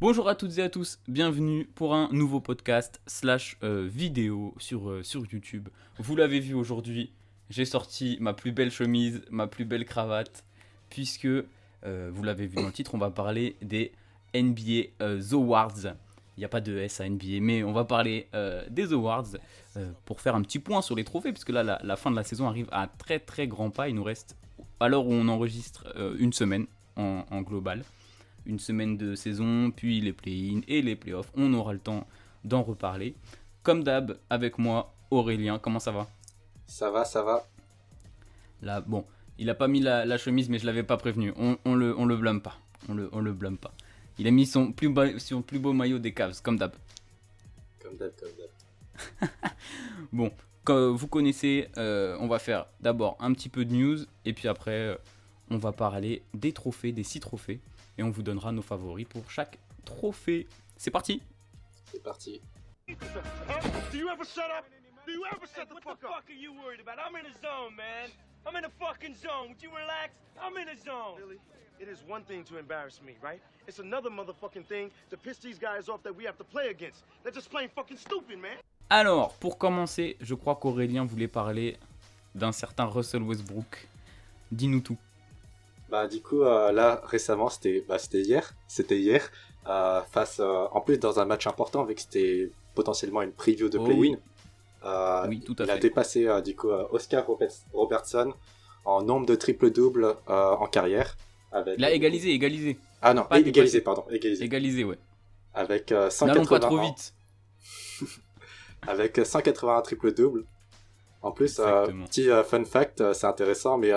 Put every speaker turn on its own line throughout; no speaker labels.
Bonjour à toutes et à tous, bienvenue pour un nouveau podcast slash vidéo sur YouTube. Vous l'avez vu aujourd'hui, j'ai sorti ma plus belle chemise, ma plus belle cravate, puisque, vous l'avez vu dans le titre, on va parler des NBA Awards. Il n'y a pas de S à NBA, mais on va parler des Awards pour faire un petit point sur les trophées, puisque là, la fin de la saison arrive à très très grands pas. Il nous reste, à l'heure où on enregistre, une semaine en global. Une semaine de saison, puis les play-in et les play-offs. On aura le temps d'en reparler. Comme d'hab, avec moi, Aurélien. Comment ça va ?
Ça va, ça va.
Là, bon, il a pas mis la chemise, mais je l'avais pas prévenu. On le blâme pas. On le blâme pas. Il a mis son plus beau maillot des Cavs, comme d'hab.
Comme d'hab, comme d'hab.
Bon, comme vous connaissez, on va faire d'abord un petit peu de news, et puis après, on va parler des trophées, des 6 trophées. Et on vous donnera nos favoris pour chaque trophée. C'est parti.
C'est parti.
Do you ever shut up? Do you ever shut the fuck up? What the fuck are you worried about? I'm in a zone, man. I'm in a fucking zone. Would you relax? I'm in a zone.
Really? It is one thing to embarrass me, right? It's another motherfucking thing to piss these guys off that we have to play against. They're just plain fucking stupid, man.
Alors, pour commencer, je crois qu'Aurélien voulait parler d'un certain Russell Westbrook. Dis-nous tout.
Bah du coup là récemment c'était hier en plus dans un match important vu que c'était potentiellement une preview de play-in.
Oui. Oui, tout à
il
fait.
a dépassé Oscar Robertson en nombre de triple-double en carrière avec.
Il a égalisé.
Ah non,
Pas
égalisé,
dépassé.
pardon,
Égalisé, ouais.
avec
N'allons pas trop vite.
avec 181 triple-double. En plus,
Exactement.
petit fun fact, c'est intéressant, mais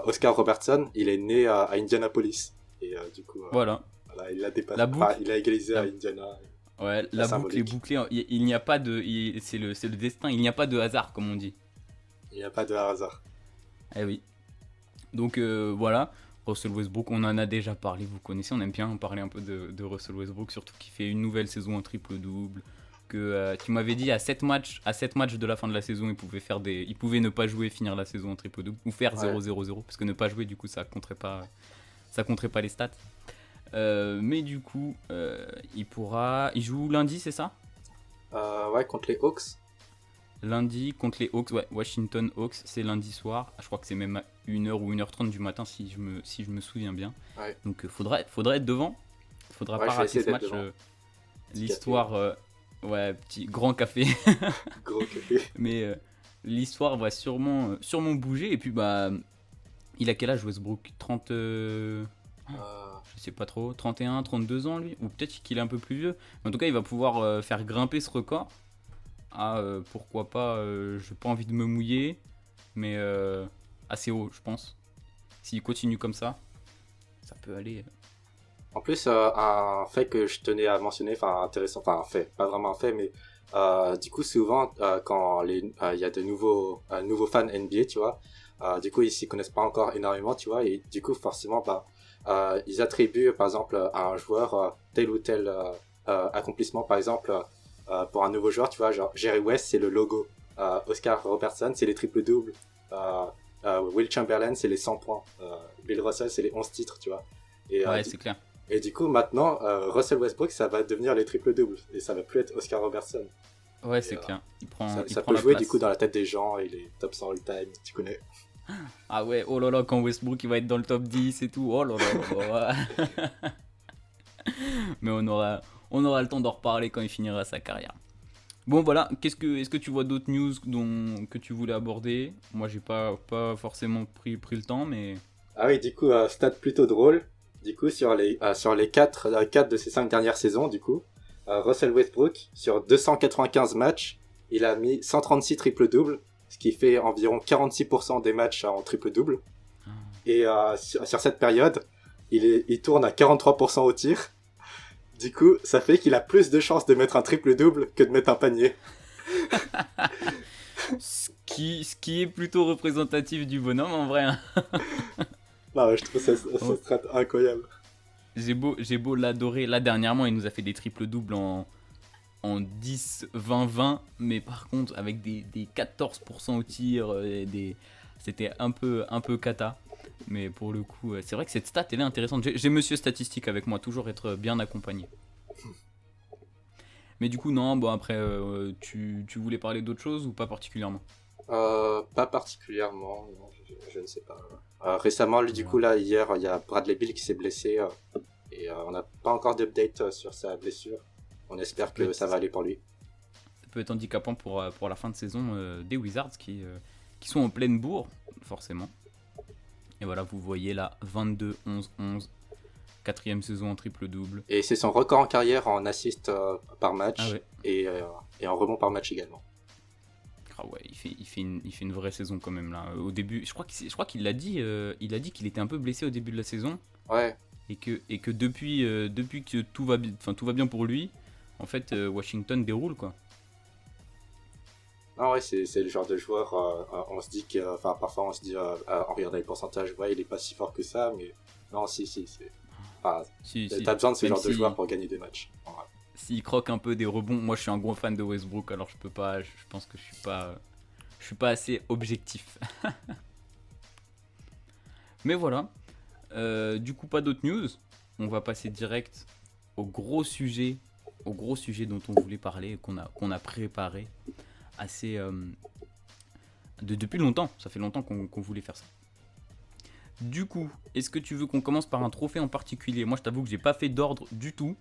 Oscar Robertson, il est né à Indianapolis. Et du coup,
Voilà.
il a dépassé.
La boucle.
Enfin, il a égalisé à
La-
Indiana.
Ouais, la boucle
symbolique.
est bouclée. Il n'y a pas de. C'est le destin. Il n'y a pas de hasard, comme on dit.
Il n'y a pas de hasard.
Eh oui. Donc voilà. Russell Westbrook, on en a déjà parlé, vous connaissez, on aime bien parler un peu de Russell Westbrook, surtout qu'il fait une nouvelle saison en triple-double. Que tu m'avais dit à 7 matchs de la fin de la saison, il pouvait ne pas jouer, finir la saison en triple-double, ou faire
Ouais.
0-0-0, parce que ne pas jouer, du coup, ça compterait pas les stats. Mais du coup, il joue lundi, c'est ça ?
Ouais, contre les Hawks.
Lundi contre les Hawks, ouais, Washington Hawks, c'est lundi soir. Je crois que c'est même à 1h ou 1h30 du matin si je me souviens bien.
Ouais.
Donc faudra être devant. Faudra
Ouais,
pas
je vais
rater
essayer
ce
d'être
match.
devant.
L'histoire, ouais, petit grand café.
Gros café.
Mais l'histoire va sûrement bouger. Et puis bah, il a quel âge Westbrook 30, je sais pas trop, 31, 32 ans lui, ou peut-être qu'il est un peu plus vieux. En tout cas, il va pouvoir faire grimper ce record. Ah, pourquoi pas, j'ai pas envie de me mouiller, mais assez haut, je pense. S'il continue comme ça peut aller.
En plus, un fait que je tenais à mentionner, enfin intéressant, enfin un fait, pas vraiment un fait, mais du coup souvent quand il y a de nouveaux fans NBA, tu vois, du coup ils s'y connaissent pas encore énormément, tu vois, et du coup forcément ils attribuent par exemple à un joueur tel ou tel accomplissement, par exemple pour un nouveau joueur, tu vois, genre Jerry West c'est le logo, Oscar Robertson c'est les triple-doubles, Will Chamberlain c'est les 100 points, Bill Russell c'est les 11 titres, tu vois. Et,
Ouais, c'est clair.
et du coup, maintenant, Russell Westbrook, ça va devenir les triple-doubles. Et ça va plus être Oscar Robertson.
Ouais, c'est clair. Il prend
Ça
prend
peut
la
jouer
place.
du coup dans la tête des gens et les top 100 all-time, tu connais.
Ah ouais, oh là là, quand Westbrook il va être dans le top 10 et tout, oh là là. Mais on aura le temps d'en reparler quand il finira sa carrière. Bon voilà, est-ce que tu vois d'autres news que tu voulais aborder ? Moi j'ai pas forcément pris le temps, mais
Ah oui, du coup, stat plutôt drôle. Du coup, sur les 4 de ces 5 dernières saisons, du coup, Russell Westbrook, sur 295 matchs, il a mis 136 triple-doubles, ce qui fait environ 46% des matchs en triple-double. Et sur cette période, il tourne à 43% au tir. Du coup, ça fait qu'il a plus de chances de mettre un triple-double que de mettre un panier.
ce qui est plutôt représentatif du bonhomme en vrai. Hein.
Non, je trouve ça serait incroyable.
J'ai beau l'adorer. Là dernièrement, il nous a fait des triples-doubles en 10, 20, 20, mais par contre avec des 14% au tir, c'était un peu cata. Mais pour le coup, c'est vrai que cette stat elle est intéressante. J'ai Monsieur Statistique avec moi, toujours être bien accompagné. Mais du coup, non, bon, après, tu voulais parler d'autre chose ou pas particulièrement?
Pas particulièrement, non, je ne sais pas. Récemment, du coup, là, hier, il y a Bradley Beal qui s'est blessé et on n'a pas encore d'update sur sa blessure. On espère que ça va aller pour lui.
Ça peut être handicapant pour la fin de saison des Wizards qui sont en pleine bourre, forcément. Et voilà, vous voyez là, 22-11-11, 4ème saison en triple-double.
Et c'est son record en carrière en assist par match
Ah ouais.
et en rebond par match également.
Ah ouais, il fait une vraie saison quand même là. Au début, je crois qu'il l'a dit, il a dit qu'il était un peu blessé au début de la saison.
Ouais.
Et que depuis que tout va bien pour lui, en fait, Washington déroule quoi.
Non, ouais, c'est le genre de joueur, on se dit que, enfin, parfois on se dit, en regardant les pourcentages, ouais, il est pas si fort que ça, mais non, si, enfin, t'as besoin de ce genre de joueur pour gagner des matchs. Ouais.
S'il croque un peu des rebonds, moi je suis un gros fan de Westbrook, alors je peux pas, je pense que je suis pas assez objectif. Mais voilà, du coup pas d'autres news, on va passer direct au gros sujet dont on voulait parler, qu'on a préparé assez depuis longtemps. Ça fait longtemps qu'on voulait faire ça. Du coup, est-ce que tu veux qu'on commence par un trophée en particulier? Moi, je t'avoue que j'ai pas fait d'ordre du tout.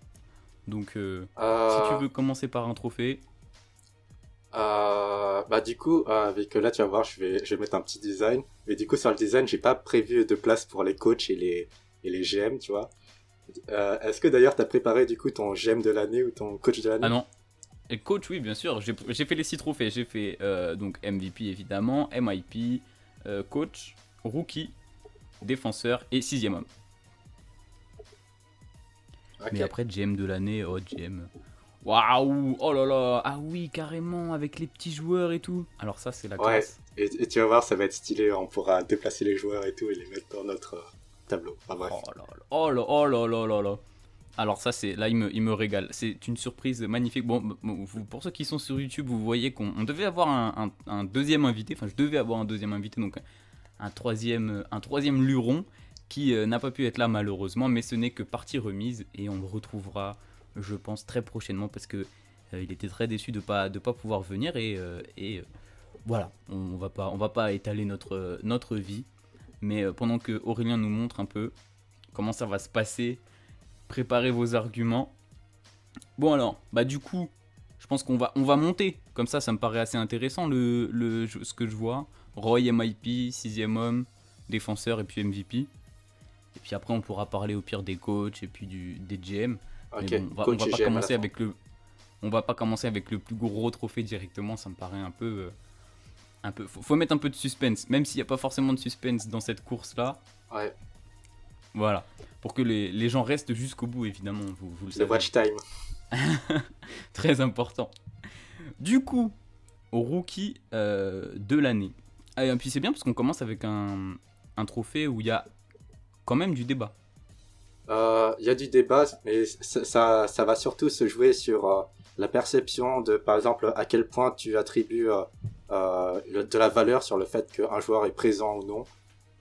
Donc, si tu veux commencer par un trophée.
Bah du coup, avec là, tu vas voir, je vais mettre un petit design. Mais du coup, sur le design, j'ai pas prévu de place pour les coachs et les GM, tu vois. Est-ce que d'ailleurs, t'as préparé du coup ton GM de l'année ou ton coach de l'année?
Ah non. Et coach, oui, bien sûr. J'ai fait les 6 trophées. J'ai fait donc MVP évidemment, MIP, coach, rookie, défenseur et 6ème homme. Okay. Mais après, GM de l'année, GM. Waouh, oh là là, ah oui, carrément, avec les petits joueurs et tout. Alors ça, c'est la classe.
Ouais, et tu vas voir, ça va être stylé. On pourra déplacer les joueurs et tout et les mettre dans notre tableau. Enfin, bref.
Oh là là. Alors ça, là, il me régale. C'est une surprise magnifique. Bon, pour ceux qui sont sur YouTube, vous voyez qu'on devait avoir un deuxième invité. Enfin, je devais avoir un deuxième invité, donc un troisième luron qui n'a pas pu être là malheureusement. Mais ce n'est que partie remise et on le retrouvera, je pense, très prochainement parce que il était très déçu de pas pouvoir venir et voilà. On va pas étaler notre vie. Mais pendant que Aurélien nous montre un peu comment ça va se passer. Préparez vos arguments. Bon alors, bah du coup, je pense qu'on va monter. Comme ça me paraît assez intéressant ce que je vois. Roy MIP, 6ème homme, défenseur et puis MVP. Et puis après on pourra parler au pire des coachs et puis des GM.
Okay.
Mais bon, on va pas commencer avec le plus gros trophée directement. Ça me paraît un peu. Faut mettre un peu de suspense. Même s'il n'y a pas forcément de suspense dans cette course là.
Ouais.
Voilà, pour que les gens restent jusqu'au bout, évidemment, vous le savez.
Le watch time.
Très important. Du coup, au rookie de l'année. Et puis c'est bien parce qu'on commence avec un trophée où il y a quand même du débat.
Il y a du débat, mais ça va surtout se jouer sur la perception de, par exemple, à quel point tu attribues de la valeur sur le fait qu'un joueur est présent ou non.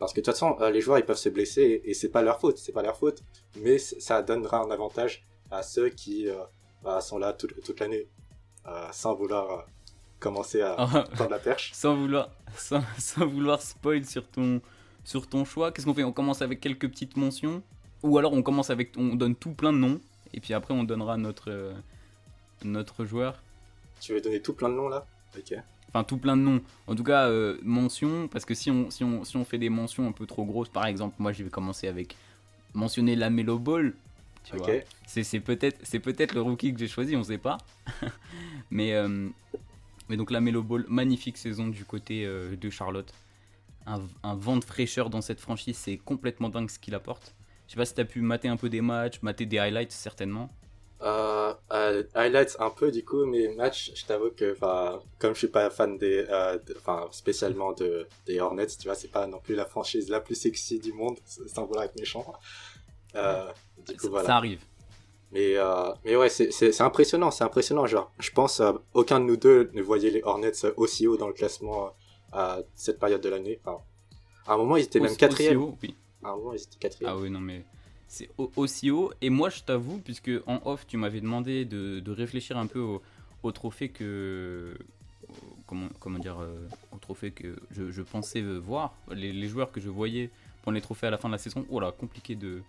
Parce que de toute façon, les joueurs ils peuvent se blesser et c'est pas leur faute, mais ça donnera un avantage à ceux qui sont là toute l'année, sans vouloir commencer à prendre la perche.
Sans vouloir spoil sur ton choix, qu'est-ce qu'on fait? On commence avec quelques petites mentions, ou alors on donne tout plein de noms, et puis après on donnera notre joueur.
Tu veux donner tout plein de noms là? Ok.
Enfin, tout plein de noms. En tout cas, mentions, parce que si on fait des mentions un peu trop grosses, par exemple, moi je vais commencer avec mentionner LaMelo Ball. Tu vois. C'est peut-être le rookie que j'ai choisi, on sait pas. mais donc LaMelo Ball, magnifique saison du côté de Charlotte. Un vent de fraîcheur dans cette franchise, c'est complètement dingue ce qu'il apporte. Je sais pas si t'as pu mater un peu des matchs, mater des highlights certainement.
Highlights un peu du coup, mais match, je t'avoue que comme je suis pas fan spécialement des Hornets, tu vois, c'est pas non plus la franchise la plus sexy du monde, sans vouloir être méchant. Du coup, voilà.
Ça arrive.
Mais ouais, c'est impressionnant, genre. Je pense aucun de nous deux ne voyait les Hornets aussi haut dans le classement à cette période de l'année. Enfin, à un moment, ils étaient même 4ème.
Oui.
À un moment, ils étaient 4ème.
Ah oui, non mais aussi haut. Et moi, je t'avoue, puisque en off, tu m'avais demandé de réfléchir un peu au trophée que. Comment dire au trophée que je pensais voir, les joueurs que je voyais prendre les trophées à la fin de la saison. Oh là, compliqué de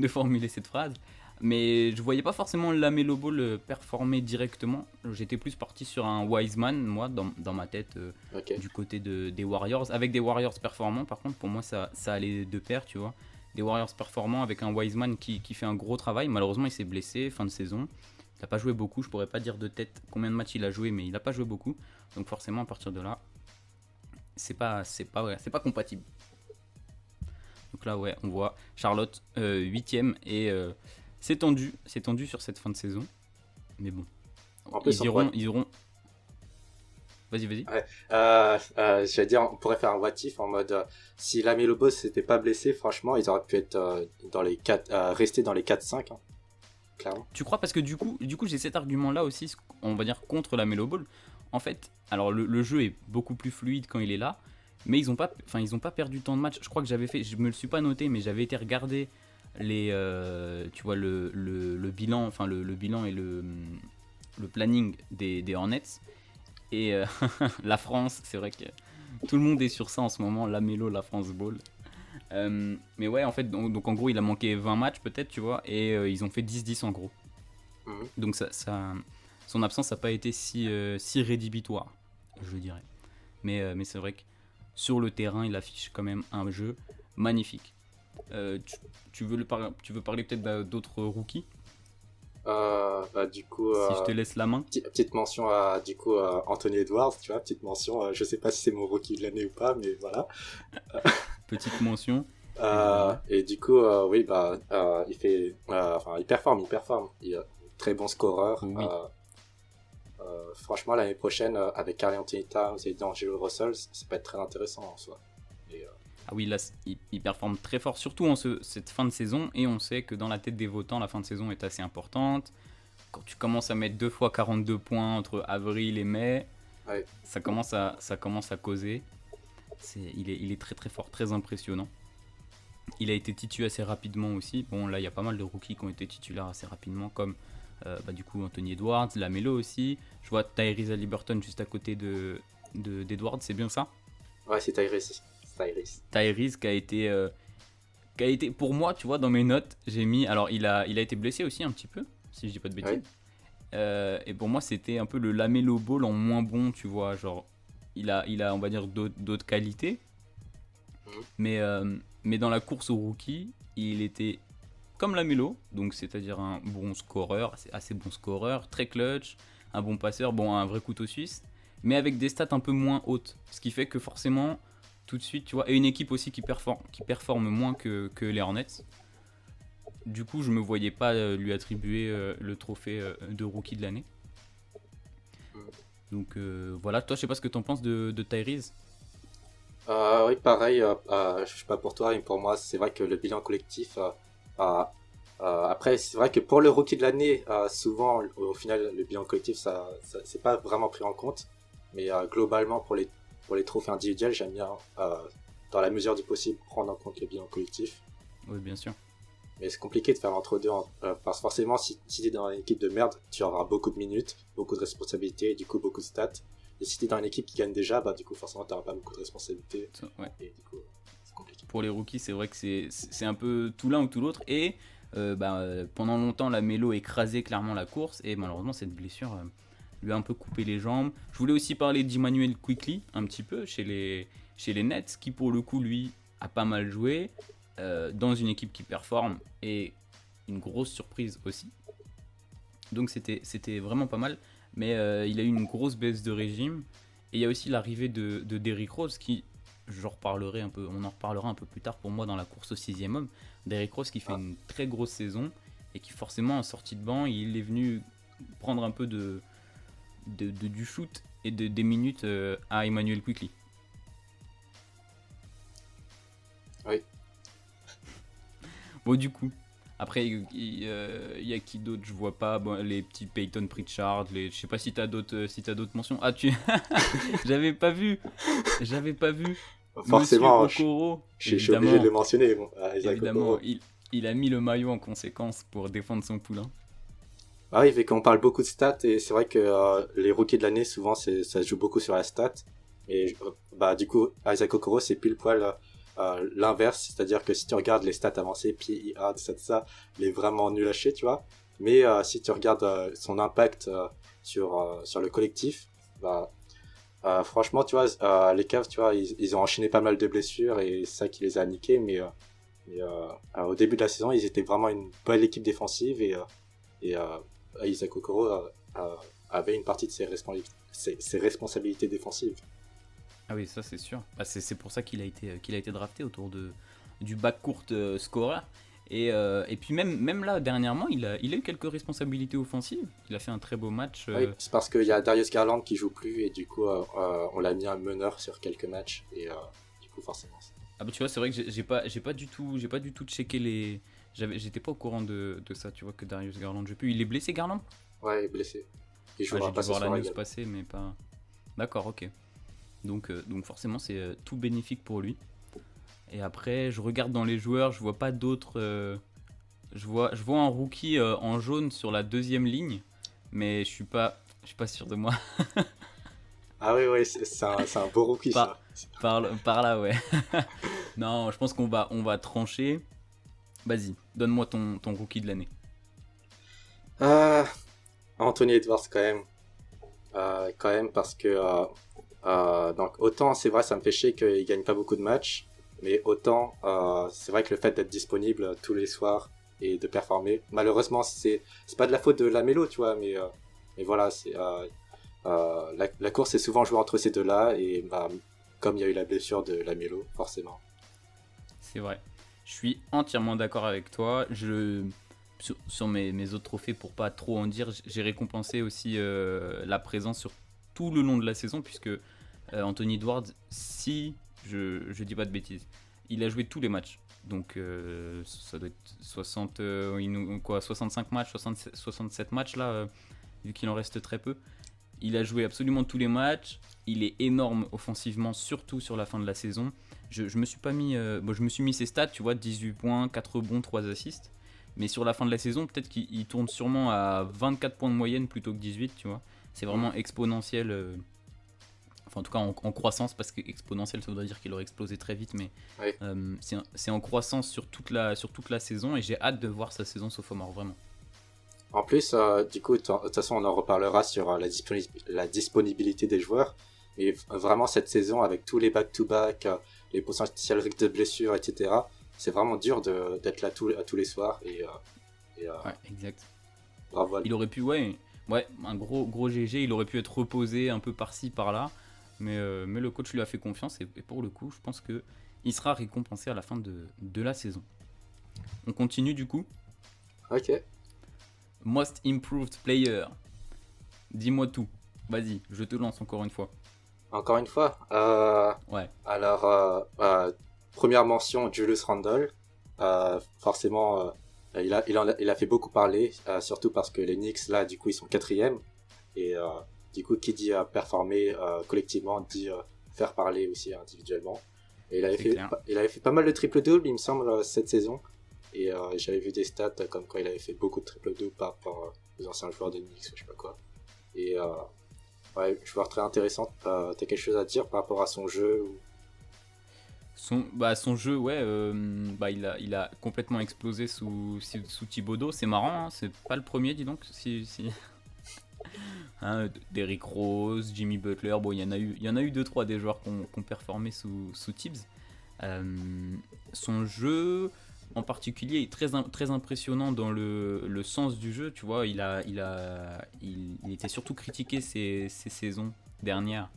formuler cette phrase. Mais je voyais pas forcément Lamelo Ball performer directement. J'étais plus parti sur un Wiseman, moi, dans ma tête,
Ok.
du côté des Warriors. Avec des Warriors performants, par contre, pour moi, ça allait de pair, tu vois. Des Warriors performants avec un Wiseman qui fait un gros travail. Malheureusement, il s'est blessé fin de saison. Il n'a pas joué beaucoup. Je pourrais pas dire de tête combien de matchs il a joué, mais il n'a pas joué beaucoup. Donc forcément, à partir de là, c'est pas compatible. Donc là, ouais, on voit Charlotte 8ème et c'est tendu sur cette fin de saison. Mais bon,
En plus,
ils iront. Vas-y.
Ouais. J'allais dire, on pourrait faire un what if en mode si Lamelo Ball s'était pas blessé, franchement, ils auraient pu être dans les 4, rester dans les 4-5, hein, clairement.
Tu crois parce que du coup j'ai cet argument-là aussi, on va dire contre la Melo Ball. En fait, alors le jeu est beaucoup plus fluide quand il est là, mais ils ont pas perdu tant de matchs. Je crois que je me le suis pas noté, mais j'avais été regarder tu vois le bilan, enfin le bilan et le planning des Hornets. Et la France, c'est vrai que tout le monde est sur ça en ce moment, la Melo, la France Ball. Mais ouais, en fait, donc en gros, il a manqué 20 matchs peut-être, tu vois, et ils ont fait 10-10 en gros.
Mhm.
Donc son absence n'a pas été si rédhibitoire, je dirais. Mais c'est vrai que sur le terrain, il affiche quand même un jeu magnifique. Tu veux parler peut-être d'autres rookies,
Du coup,
si je te laisse la main.
petite mention à du coup Anthony Edwards, tu vois, petite mention. Je sais pas si c'est mon rookie de l'année ou pas, mais voilà.
Petite mention.
Et du coup, oui, il fait, enfin, il performe. Il est très bon scoreur.
Oui.
Franchement, l'année prochaine, avec Karl Anthony Towns et D'Angelo Russell, ça peut être très intéressant en soi. Et,
Ah oui, là, il performe très fort, surtout en cette fin de saison. Et on sait que dans la tête des votants, la fin de saison est assez importante. Quand tu commences à mettre 2 fois 42 points entre avril et mai,
Ouais.
ça commence à causer. Il est très très fort, très impressionnant. Il a été titulaire assez rapidement aussi. Bon, là, il y a pas mal de rookies qui ont été titulaires assez rapidement, comme du coup Anthony Edwards, Lamelo aussi. Je vois Tyrese Haliburton juste à côté d'Edwards, c'est bien ça?
Ouais, c'est Tyrese.
Tyrese qui a été pour moi, tu vois, dans mes notes, j'ai mis. Alors, il a été blessé aussi un petit peu, si je dis pas de bêtises.
Ouais.
Et pour moi, c'était un peu le Lamelo Ball en moins bon, tu vois. Genre, il a on va dire, d'autres qualités. Mais dans la course au rookie, il était comme Lamelo, donc c'est-à-dire un bon scoreur, assez bon scoreur, très clutch, un bon passeur, bon, un vrai couteau suisse, mais avec des stats un peu moins hautes. Ce qui fait que forcément, tout de suite, tu vois, et une équipe aussi qui performe moins que les Hornets. Du coup, je me voyais pas lui attribuer le trophée de rookie de l'année. Donc voilà, toi, je sais pas ce que t'en penses de Tyrese.
Oui, pareil, je sais pas pour toi, mais pour moi, c'est vrai que le bilan collectif, après, c'est vrai que pour le rookie de l'année, souvent, au final, le bilan collectif, ça c'est pas vraiment pris en compte, mais globalement, pour les trophées individuels, j'aime bien, dans la mesure du possible, prendre en compte le bilan collectif.
Oui, bien sûr.
Mais c'est compliqué de faire l'entre-deux, parce que forcément, si t'es dans une équipe de merde, tu auras beaucoup de minutes, beaucoup de responsabilités, et du coup, beaucoup de stats. Et si t'es dans une équipe qui gagne déjà, du coup, forcément, t'auras pas beaucoup de responsabilités.
Ouais.
Et du coup, c'est compliqué.
Pour les rookies, c'est vrai que c'est un peu tout l'un ou tout l'autre. Et pendant longtemps, la Melo écrasait clairement la course. Et malheureusement, cette blessure lui a un peu coupé les jambes. Je voulais aussi parler d'Immanuel Quickley, un petit peu, chez les Nets, qui pour le coup, lui, a pas mal joué. Dans une équipe qui performe. Et une grosse surprise aussi. Donc c'était vraiment pas mal. Mais il a eu une grosse baisse de régime. Et il y a aussi l'arrivée de Derrick Rose qui, on en reparlera un peu plus tard pour moi dans la course au 6e homme. Derrick Rose qui fait une très grosse saison et qui forcément en sortie de banc, il est venu prendre un peu du shoot et des minutes à Immanuel Quickley.
Oui.
Bon, du coup, après, il y a qui d'autre, je vois pas. Bon, les petits Peyton Pritchard, je sais pas si t'as d'autres mentions. Ah, j'avais pas vu.
Forcément,
Monsieur Okoro,
je suis obligé de le mentionner. Bon,
évidemment, Il a mis le maillot en conséquence pour défendre son poulain.
Ah oui, vu qu'on parle beaucoup de stats, et c'est vrai que les rookies de l'année, souvent, ça se joue beaucoup sur la stat. Et du coup, Isaac Okoro, c'est pile poil l'inverse. C'est-à-dire que si tu regardes les stats avancées, PIA, tout ça, il est vraiment nul à chier, tu vois. Mais si tu regardes son impact sur le collectif, franchement, tu vois, les Cavs, tu vois, ils ont enchaîné pas mal de blessures et c'est ça qui les a niqués. Mais au début de la saison, ils étaient vraiment une belle équipe défensive et Isaac Okoro avait une partie de ses responsabilités défensives.
Ah oui, ça c'est sûr. Bah, c'est pour ça qu'il a été drafté autour du backcourt scorer. Et puis même là, dernièrement, il a eu quelques responsabilités offensives. Il a fait un très beau match.
Oui, c'est parce qu'il y a Darius Garland qui joue plus et du coup, on l'a mis un meneur sur quelques matchs et du coup, forcément.
Ah bah tu vois, c'est vrai que j'ai pas du tout checké les. J'étais pas au courant de ça. Tu vois que Darius Garland joue plus. Il est blessé, Garland?
Ouais, il est blessé. Il
J'ai
jouera
dû
pas ce
voir la
soir
news
également.
passer, mais pas. D'accord, ok. Donc forcément, c'est tout bénéfique pour lui. Et après, je regarde dans les joueurs, je vois pas d'autres. Je vois un rookie en jaune sur la deuxième ligne, mais je suis pas sûr de moi.
Ah oui, c'est un beau rookie ça.
Par là, ouais. Non, je pense qu'on va trancher. Vas-y, donne-moi ton rookie de l'année.
Anthony Edwards quand même parce que donc autant c'est vrai ça me fait chier qu'il gagne pas beaucoup de matchs, mais autant c'est vrai que le fait d'être disponible tous les soirs et de performer, malheureusement c'est pas de la faute de Lamelo, tu vois, mais voilà, c'est la course est souvent jouée entre ces deux-là et comme il y a eu la blessure de Lamelo, forcément.
C'est vrai. Je suis entièrement d'accord avec toi. Sur mes autres trophées, pour pas trop en dire, j'ai récompensé aussi la présence sur tout le long de la saison, puisque Anthony Edwards, si je dis pas de bêtises, il a joué tous les matchs. Donc ça doit être 65 matchs, 67 matchs là, vu qu'il en reste très peu. Il a joué absolument tous les matchs. Il est énorme offensivement, surtout sur la fin de la saison. Je me suis pas mis, je me suis mis ses stats, tu vois, 18 points, 4 rebonds, 3 assists. Mais sur la fin de la saison, peut-être qu'il tourne sûrement à 24 points de moyenne plutôt que 18, tu vois. C'est vraiment exponentiel. Enfin, en tout cas, en croissance, parce que exponentiel, ça voudrait dire qu'il aurait explosé très vite, mais
Oui.
c'est en croissance sur toute la saison, et j'ai hâte de voir sa saison sophomore, vraiment.
En plus, du coup, de toute façon, on en reparlera sur la disponibilité des joueurs. Et vraiment, cette saison, avec tous les back-to-back, les potentiels risques de blessures, etc., c'est vraiment dur d'être là tous les soirs.
Ouais, exact.
Bravo à lui.
Il aurait pu, ouais, un gros GG, il aurait pu être reposé un peu par-ci, par-là, mais le coach lui a fait confiance, et pour le coup, je pense qu'il sera récompensé à la fin de la saison. On continue du coup.
Ok.
Most Improved Player. Dis-moi tout. Vas-y, je te lance encore une fois.
Encore une fois.
Ouais.
Alors, première mention, Julius Randle. Forcément, il a fait beaucoup parler, surtout parce que les Knicks, là, du coup, ils sont 4e. Et du coup, qui dit performer collectivement, dit faire parler aussi individuellement. Et il avait fait pas mal de triple-double, il me semble, cette saison. Et j'avais vu des stats comme quoi il avait fait beaucoup de triple-double par rapport aux anciens joueurs des Knicks, je sais pas quoi. Et ouais, joueur très intéressant. T'as quelque chose à dire par rapport à son jeu ou...
Son jeu, ouais, il a complètement explosé sous Thibodeau. C'est marrant, hein, c'est pas le premier, dis donc. Si... Hein, Derrick Rose, Jimmy Butler, bon, il y en a eu 2-3 des joueurs qui ont performé sous Tibbs. Son jeu en particulier est très impressionnant dans le sens du jeu, tu vois. Il était surtout critiqué ces saisons dernières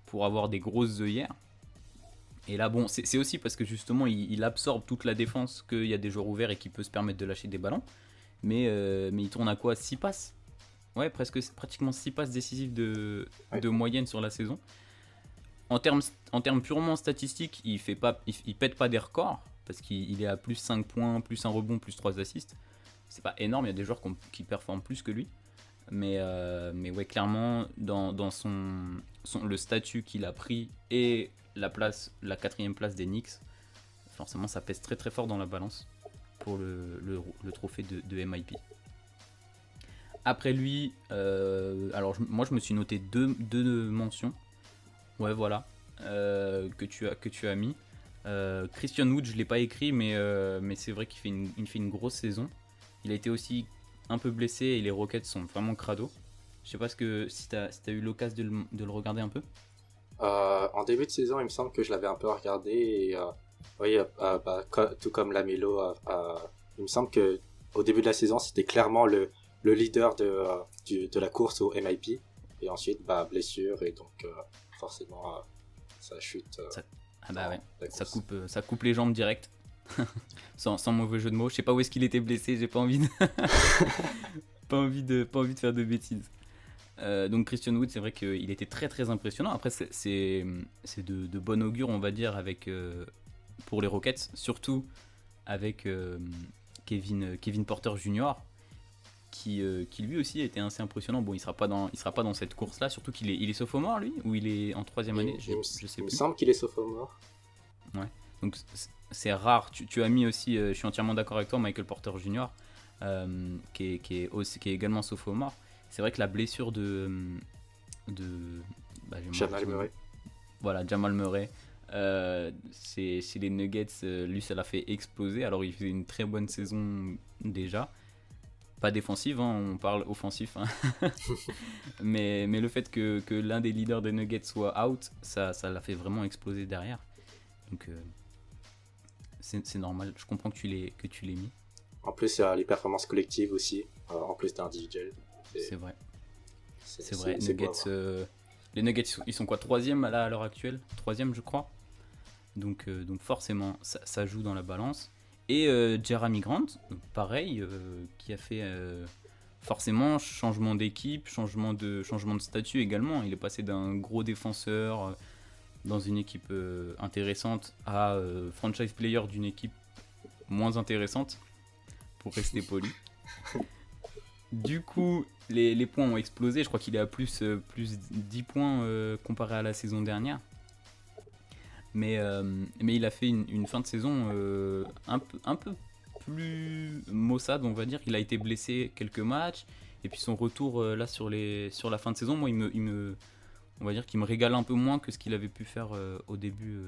pour avoir des grosses œillères. Et là, bon, c'est aussi parce que justement, il absorbe toute la défense, qu'il y a des joueurs ouverts et qu'il peut se permettre de lâcher des ballons. Mais il tourne à quoi, 6 passes? Ouais, pratiquement 6 passes décisives de moyenne sur la saison. En termes purement statistiques, il pète pas des records, parce qu'il est à plus 5 points, plus 1 rebond, plus 3 assists. C'est pas énorme, il y a des joueurs qui performent plus que lui. Mais ouais, clairement, dans le statut qu'il a pris et la 4e place des Knicks, forcément ça pèse très très fort dans la balance. pour le trophée de MIP. Après lui, moi je me suis noté deux mentions. Ouais, voilà, que tu as mis. Christian Wood, je ne l'ai pas écrit, mais c'est vrai qu'il fait une grosse saison. Il a été aussi un peu blessé et les Rockets sont vraiment crado. Je sais pas si t'as eu l'occasion de le regarder un peu.
En début de saison, il me semble que je l'avais un peu regardé et oui, tout comme Lamelo, il me semble que au début de la saison, c'était clairement le leader de la course au MIP et ensuite blessure et donc forcément ça chute.
Ouais, ça coupe les jambes direct. sans mauvais jeu de mots. Je sais pas où est-ce qu'il était blessé, j'ai pas envie de pas envie de faire de bêtises. Donc Christian Wood, c'est vrai qu'il était très très impressionnant. Après c'est de bon augure, on va dire, avec pour les Rockets, surtout avec Kevin Porter Jr. qui lui aussi a été assez impressionnant. Bon, il sera pas dans cette course là, surtout qu'il est sophomore lui, ou il est en troisième année, je sais plus.
Il me semble qu'il est sophomore.
Ouais. Donc c'est rare. Tu as mis aussi, je suis entièrement d'accord avec toi, Michael Porter Jr. Qui est également sophomore. C'est vrai que la blessure de
Jamal Murray.
Voilà, Jamal Murray. Chez les Nuggets, lui ça l'a fait exploser. Alors il faisait une très bonne saison déjà. Pas défensive, hein, on parle offensif. Hein. mais le fait que l'un des leaders des Nuggets soit out, ça l'a fait vraiment exploser derrière. Donc c'est normal, je comprends que tu l'aies mis.
En plus, il y a les performances collectives aussi, en plus d'individuel.
C'est vrai. C'est vrai. Les Nuggets, ils sont quoi, 3e à l'heure actuelle, 3e je crois. Donc forcément, ça joue dans la balance. Et Jeremy Grant, pareil, qui a fait forcément changement d'équipe, changement de statut également. Il est passé d'un gros défenseur dans une équipe intéressante à franchise player d'une équipe moins intéressante, pour rester poli. Du coup, les points ont explosé. Je crois qu'il est à plus 10 points comparé à la saison dernière. Mais il a fait une fin de saison un peu plus maussade, on va dire. Il a été blessé quelques matchs. Et puis son retour là sur la fin de saison, moi, on va dire qu'il me régale un peu moins que ce qu'il avait pu faire au début,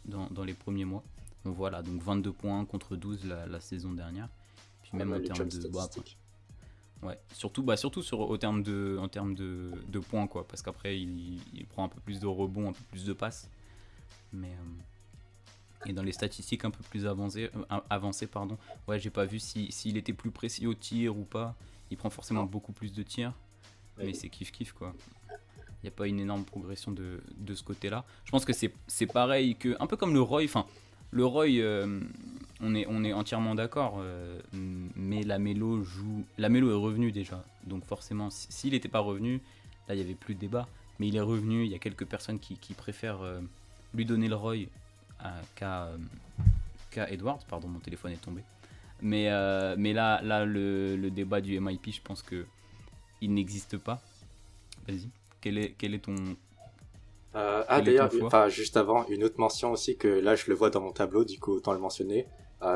dans les premiers mois. Donc voilà, donc 22 points contre 12 la saison dernière. Puis même en termes de surtout en termes de points, quoi, parce qu'après il prend un peu plus de rebonds, un peu plus de passes. Mais et dans les statistiques un peu plus avancées, ouais, j'ai pas vu s'il était plus précis au tir ou pas. Il prend forcément beaucoup plus de tirs, mais c'est kiff quoi. Il n'y a pas une énorme progression de ce côté-là. Je pense que c'est pareil que un peu comme le Roy. Enfin, le Roy, on est entièrement d'accord, mais Lamelo est revenu déjà. Donc forcément, s'il n'était pas revenu, là il n'y avait plus de débat. Mais il est revenu, il y a quelques personnes qui préfèrent lui donner le Roy qu'à Edwards. Pardon, mon téléphone est tombé. Mais là le débat du MIP, je pense que il n'existe pas. Vas-y, quel est ton...
d'ailleurs, juste avant, une autre mention aussi que là je le vois dans mon tableau, du coup autant le mentionner.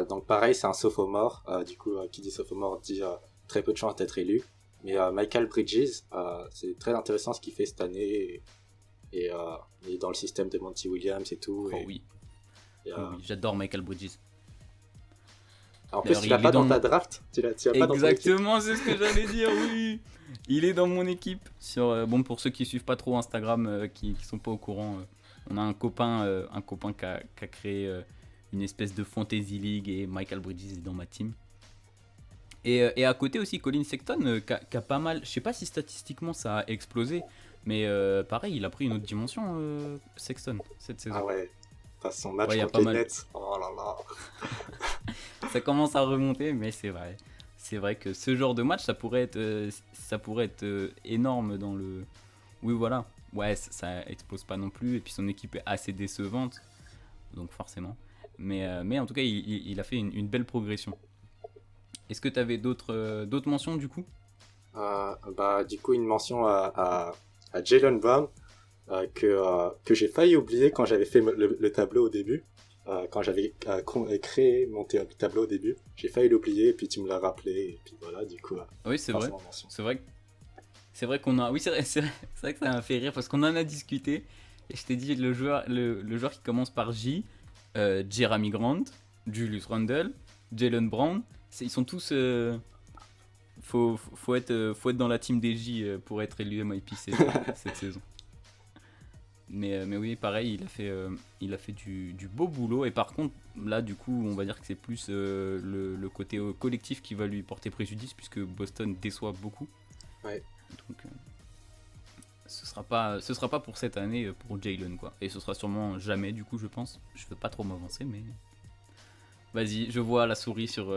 Donc pareil, c'est un sophomore, du coup qui dit sophomore dit très peu de chance d'être élu. Mais Michael Bridges, c'est très intéressant ce qu'il fait cette année et il est dans le système de Monty Williams et tout.
Oui, j'adore Michael Bridges.
En plus, tu l'as pas dans ta draft.
Exactement, c'est ce que j'allais dire, oui. Il est dans mon équipe. Pour ceux qui suivent pas trop Instagram, qui sont pas au courant, on a un copain qui a créé une espèce de fantasy league et Michael Bridges est dans ma team. Et à côté aussi, Colin Sexton qui a pas mal. Je sais pas si statistiquement ça a explosé, mais pareil, il a pris une autre dimension, Sexton, cette saison.
Ah ouais. Son match contre les Nets. Oh là là.
Ça commence à remonter, mais c'est vrai que ce genre de match, ça pourrait être énorme dans le... Oui, voilà. Ouais, ça explose pas non plus, et puis son équipe est assez décevante, donc forcément. Mais en tout cas, il a fait une belle progression. Est-ce que tu avais d'autres mentions, du coup ?
Du coup, une mention à Jaylen Brown, que j'ai failli oublier quand j'avais fait le tableau au début. quand j'avais créé mon tableau au début. J'ai failli l'oublier, et puis tu me l'as rappelé, et puis voilà, du coup.
Oui, c'est vrai.
forcément mention.
C'est vrai qu'on a. Oui, c'est vrai que ça m'a fait rire parce qu'on en a discuté. Et je t'ai dit, le joueur qui commence par J, Jeremy Grant, Julius Randle, Jalen Brown, ils sont tous. Faut être dans la team des J pour être élu MIP cette saison. Mais oui, pareil, il a fait du beau boulot. Et par contre, là, du coup, on va dire que c'est plus le côté collectif qui va lui porter préjudice, puisque Boston déçoit beaucoup.
Ouais.
Donc, ce sera pas pour cette année pour Jalen, quoi. Et ce sera sûrement jamais, du coup, je pense. Je veux pas trop m'avancer, mais vas-y, je vois la souris sur.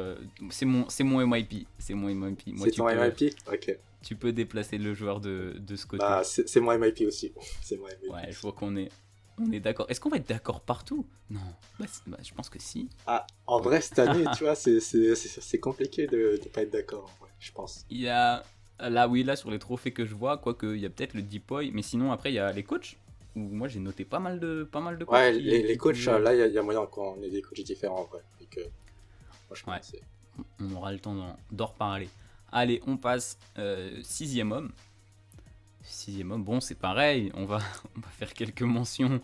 C'est mon MIP. C'est mon MIP. Moi,
C'est ton MIP? Ok.
Tu peux déplacer le joueur de ce côté.
Bah, c'est mon MIP aussi. C'est mon MIP.
Ouais, je vois qu'on est d'accord. Est-ce qu'on va être d'accord partout? Non. Bah, je pense que si.
Ah, en vrai, cette année, tu vois, c'est compliqué de pas être d'accord, en vrai, je pense.
Il y a là sur les trophées que je vois, quoique il y a peut-être le Deepoy, mais sinon après il y a les coachs. Où moi j'ai noté pas mal de coachs.
Ouais, les coachs, là, il y a moyen qu'on ait des coachs différents, en vrai. Et que, franchement,
Ouais.
c'est...
On aura le temps d'en reparler. Allez, on passe 6e homme. 6e homme, bon, c'est pareil, on va faire quelques mentions,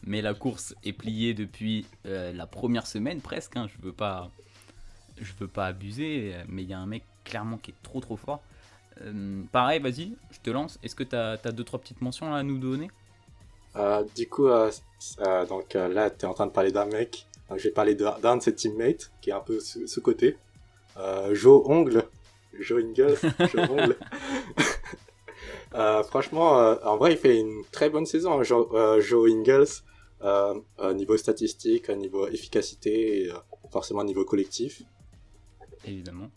mais la course est pliée depuis la première semaine presque. Hein, je veux pas abuser, mais il y a un mec clairement qui est trop fort. Pareil, vas-y, je te lance. Est-ce que t'as 2-3 petites mentions à nous donner?
Du coup, donc là, tu es en train de parler d'un mec. Donc, je vais parler d'un de ses teammates qui est un peu sous-côté. Joe Ongle. Joe Ingles. Joe Ongle. Franchement, en vrai, il fait une très bonne saison, hein, Joe Ingles. Niveau statistique, niveau efficacité, et forcément niveau collectif.
Évidemment.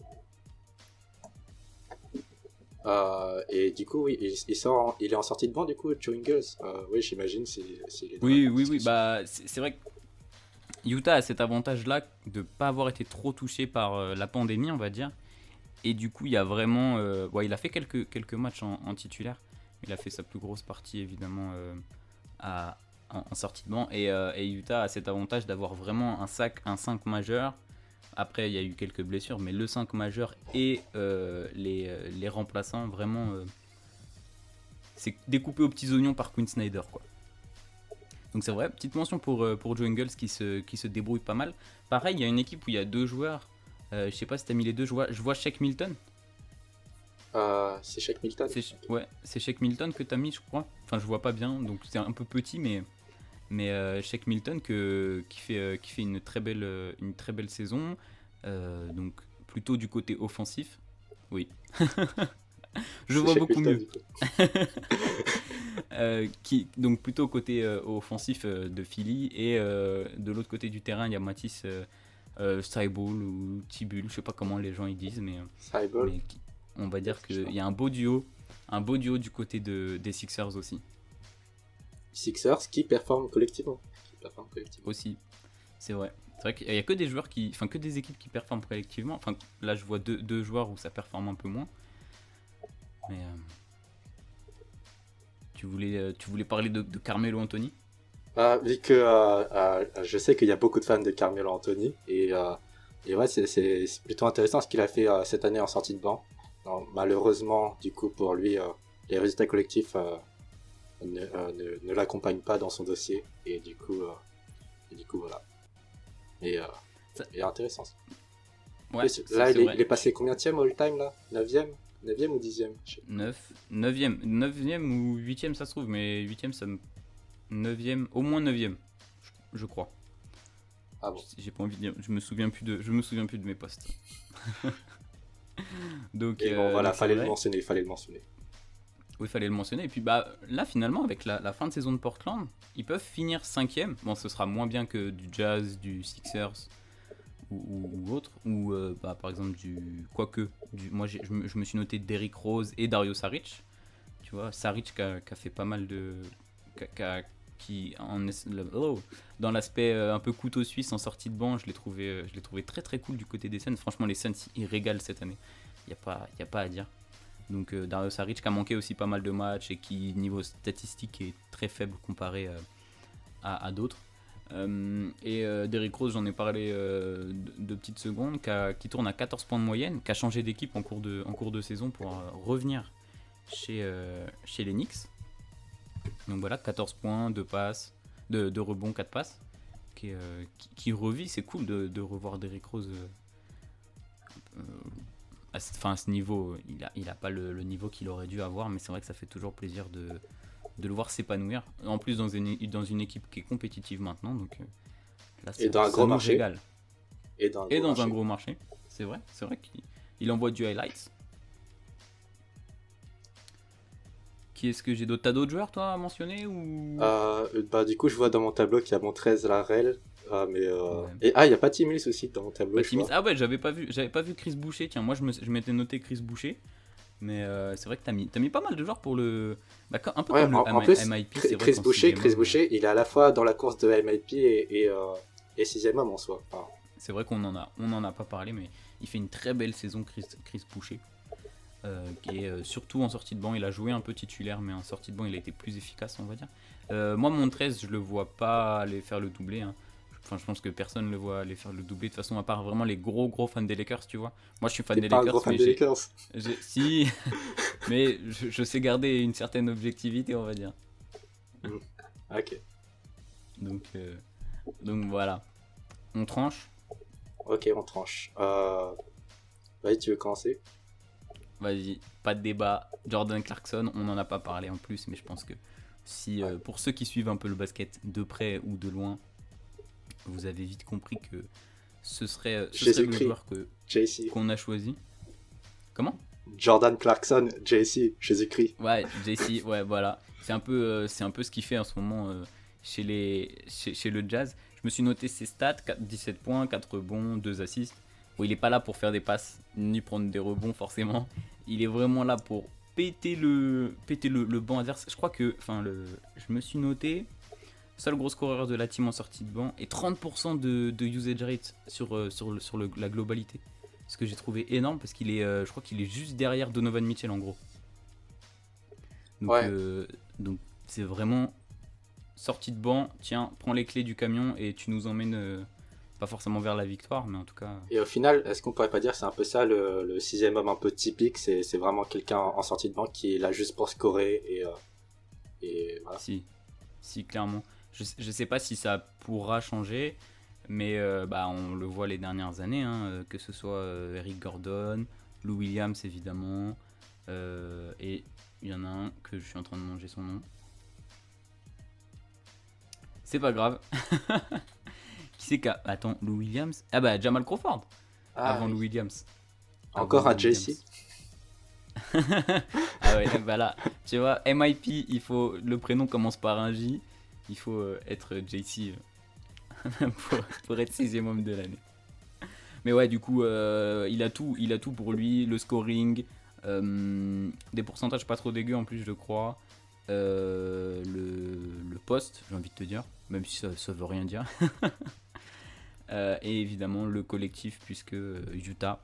Et du coup, oui, il est en sortie de banc, du coup, Joe Ingles. Oui, j'imagine,
Oui, bah, c'est vrai que Utah a cet avantage-là de ne pas avoir été trop touché par la pandémie, on va dire. Et du coup, il y a vraiment... il a fait quelques matchs en titulaire. Il a fait sa plus grosse partie, évidemment, en sortie de banc. Et Utah a cet avantage d'avoir vraiment un 5 majeur. Après, il y a eu quelques blessures, mais le 5 majeur et les remplaçants, vraiment... c'est découpé aux petits oignons par Quinn Snyder, quoi. Donc c'est vrai, petite mention pour Joe Ingles qui se débrouille pas mal. Pareil, il y a une équipe où il y a 2 joueurs. Je sais pas si t'as mis les 2, je vois Shake Milton.
C'est Shake Milton.
C'est Shake Milton que t'as mis, je crois. Enfin, je vois pas bien, donc c'est un peu petit, mais Shake Milton qui fait une très belle saison. Donc plutôt du côté offensif. Oui. Je vois beaucoup mieux. Donc plutôt côté offensif de Philly, et de l'autre côté du terrain, il y a Matisse Thybulle ou Tibul, je sais pas comment les gens ils disent, mais on va dire qu'il y a un beau duo du côté des Sixers aussi.
Sixers qui performent collectivement.
Aussi, c'est vrai. C'est vrai qu'il y a que des joueurs que des équipes qui performent collectivement. Enfin, là je vois deux joueurs où ça performe un peu moins. Mais tu voulais parler de Carmelo Anthony?
Vu que je sais qu'il y a beaucoup de fans de Carmelo Anthony, et ouais, c'est plutôt intéressant ce qu'il a fait cette année en sortie de banc. Non, malheureusement, du coup, pour lui, les résultats collectifs ne l'accompagnent pas dans son dossier, et du coup voilà. Et intéressant.
Ouais,
là, il est passé combienième all-time, là? 9e ou 10e?
9e ou 8e, ça se trouve, mais 8e, ça me... 9e, au moins 9e, je crois.
Ah bon?
J'ai pas envie de dire, je me souviens plus de mes postes. Donc,
et bon, voilà,
donc
fallait le mentionner.
Oui, fallait le mentionner. Et puis bah là, finalement, avec la fin de saison de Portland, ils peuvent finir 5e. Bon, ce sera moins bien que du Jazz, du Sixers ou autre. Ou par exemple moi, je me suis noté Derrick Rose et Dario Saric. Tu vois, Saric qui a fait pas mal de... dans l'aspect un peu couteau suisse en sortie de banc, je l'ai trouvé très très cool du côté des Suns. Franchement, les Suns ils régalent cette année, y a pas à dire. Donc Dario Saric qui a manqué aussi pas mal de matchs et qui niveau statistique est très faible comparé à d'autres. Derrick Rose, j'en ai parlé deux petites secondes, qui tourne à 14 points de moyenne, qui a changé d'équipe en cours de saison pour revenir chez les Knicks. Donc voilà, 14 points, 2 passes, 2 rebonds, 4 passes, qui revit. C'est cool de revoir Derrick Rose à ce niveau. Il a pas le niveau qu'il aurait dû avoir, mais c'est vrai que ça fait toujours plaisir de le voir s'épanouir. En plus, dans une équipe qui est compétitive maintenant, donc là,
Et dans un gros marché.
Régale.
Et dans
Un gros marché. C'est vrai qu'il envoie du highlights. Qui est-ce que j'ai d'autres? T'as d'autres joueurs, toi, à mentionner ou...
Du coup, je vois dans mon tableau qu'il y a Montrez Harrell.
Ouais.
Et il n'y a pas Tim Mills aussi dans mon tableau.
Bah, ah ouais, j'avais pas vu Chris Boucher. Tiens, moi, je m'étais noté Chris Boucher. Mais c'est vrai que t'as mis pas mal de joueurs pour le... Bah, un peu
Ouais,
comme
en
le
plus,
MIP. C'est vrai,
Chris Boucher, il est à la fois dans la course de MIP et 6ème homme en soi. Enfin,
c'est vrai qu'on en a pas parlé, mais il fait une très belle saison, Chris Boucher. Qui est surtout en sortie de banc. Il a joué un peu titulaire, mais en sortie de banc, il a été plus efficace, on va dire. Moi, mon 13, je le vois pas aller faire le doublé. Hein. Enfin, je pense que personne ne le voit aller faire le doublé. De toute façon, à part vraiment les gros fans des Lakers, tu vois. Moi, je suis fan des
pas
Lakers.
un gros fan des Lakers.
Si, mais je sais garder une certaine objectivité, on va dire.
Ok.
Donc voilà. On tranche.
Ok, on tranche. Vas-y, tu veux commencer?
Vas-y, pas de débat. Jordan Clarkson, on n'en a pas parlé en plus, mais je pense que si pour ceux qui suivent un peu le basket de près ou de loin, vous avez vite compris que ce serait le joueur qu'on a choisi. Comment?
Jordan Clarkson, JC, Jésus-Christ.
Ouais, JC, ouais, voilà. C'est un peu ce qu'il fait en ce moment chez le Jazz. Je me suis noté ses stats, 17 points, 4 rebonds, 2 assists. Bon, il n'est pas là pour faire des passes ni prendre des rebonds forcément. Il est vraiment là pour péter le banc adverse. Je crois que, je me suis noté, seul gros scoreur de la team en sortie de banc et 30% de usage rate sur la globalité. Ce que j'ai trouvé énorme parce qu'il est, je crois qu'il est juste derrière Donovan Mitchell en gros. Donc,
ouais.
Donc c'est vraiment sortie de banc. Tiens, prends les clés du camion et tu nous emmènes. Pas forcément vers la victoire, mais en tout cas...
Et au final, est-ce qu'on pourrait pas dire que c'est un peu ça, le 6ème homme un peu typique, c'est vraiment quelqu'un en sortie de banc qui est là juste pour scorer et voilà.
Si, clairement. Je sais pas si ça pourra changer, mais on le voit les dernières années, hein, que ce soit Eric Gordon, Lou Williams évidemment, et il y en a un que je suis en train de manger son nom. C'est pas grave. Qui c'est qu'à... Attends, Lou Williams? Ah bah Jamal Crawford. Avant Lou Williams.
Encore un JC.
Ah ouais, bah là, tu vois, MIP, le prénom commence par un J. Il faut être JC pour être 6ème homme de l'année. Mais ouais, du coup, il a tout pour lui. Le scoring, des pourcentages pas trop dégueux en plus, je crois. Le poste, j'ai envie de te dire, même si ça veut rien dire. Et évidemment le collectif, puisque Utah,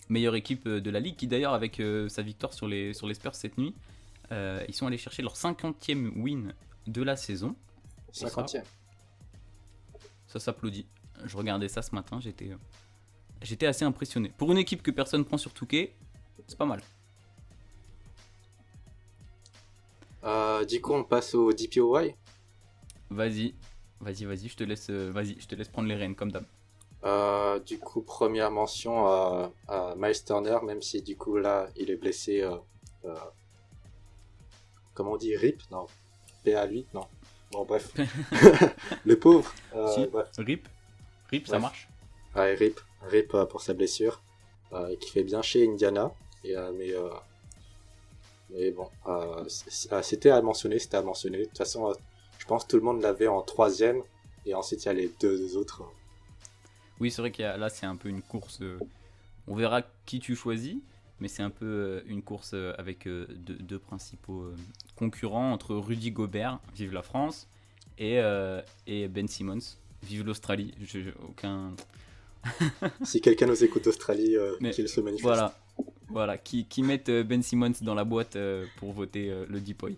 meilleure équipe de la ligue, qui d'ailleurs avec sa victoire sur les Spurs cette nuit, ils sont allés chercher leur 50e win de la saison.
50e.
Ça s'applaudit. Je regardais ça ce matin, j'étais assez impressionné. Pour une équipe que personne prend sur Touquet, c'est pas mal.
Du coup, on passe au DPOY.
Vas-y, je te laisse prendre les rênes comme d'hab.
Du coup, première mention à Miles Turner, même si du coup là, il est blessé. Comment on dit, RIP? Non. PA lui? Non. Bon, bref. Le pauvre.
Si.
Bref.
RIP,
Bref.
Ça marche.
Ouais, RIP pour sa blessure, qui fait bien chez Indiana. Mais bon, c'était à mentionner. De toute façon, je pense que tout le monde l'avait en 3ème, et ensuite il y a les deux autres.
Oui, c'est vrai que là, c'est un peu une course. On verra qui tu choisis, mais c'est un peu une course avec deux principaux concurrents entre Rudy Gobert, vive la France, et Ben Simmons, vive l'Australie. Aucun.
Si quelqu'un nous écoute d'Australie, qu'il se manifeste.
Voilà, qui mettent Ben Simmons dans la boîte pour voter le DPOY.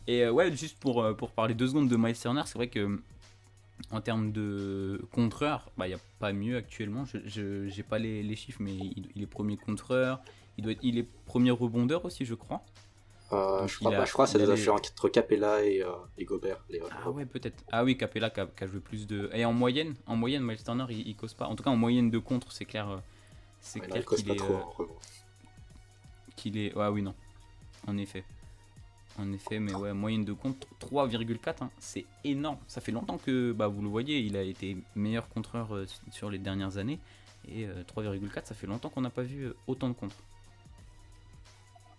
Et ouais, juste pour parler 2 secondes de Miles Turner, c'est vrai que En termes de contreur, il n'y a pas mieux actuellement. Je j'ai pas les chiffres, mais il est premier contreur. Il est premier rebondeur aussi, je crois.
Je
Donc
crois, je crois que ça
il a
doit
les...
faire entre Capella et Gobert.
Ah ouais, peut-être. Ah oui, Capella qui a joué plus de... Et en moyenne, Miles Turner, il cause pas. En tout cas, en moyenne de contre, c'est clair,
Ouais, non, il cause
qu'il
pas
est...
trop en rebond.
Ah oui, non. En effet. En effet, mais ouais, moyenne de compte 3,4, hein, c'est énorme. Ça fait longtemps que, vous le voyez, il a été meilleur contreur sur les dernières années. Et 3,4, ça fait longtemps qu'on n'a pas vu autant de contres.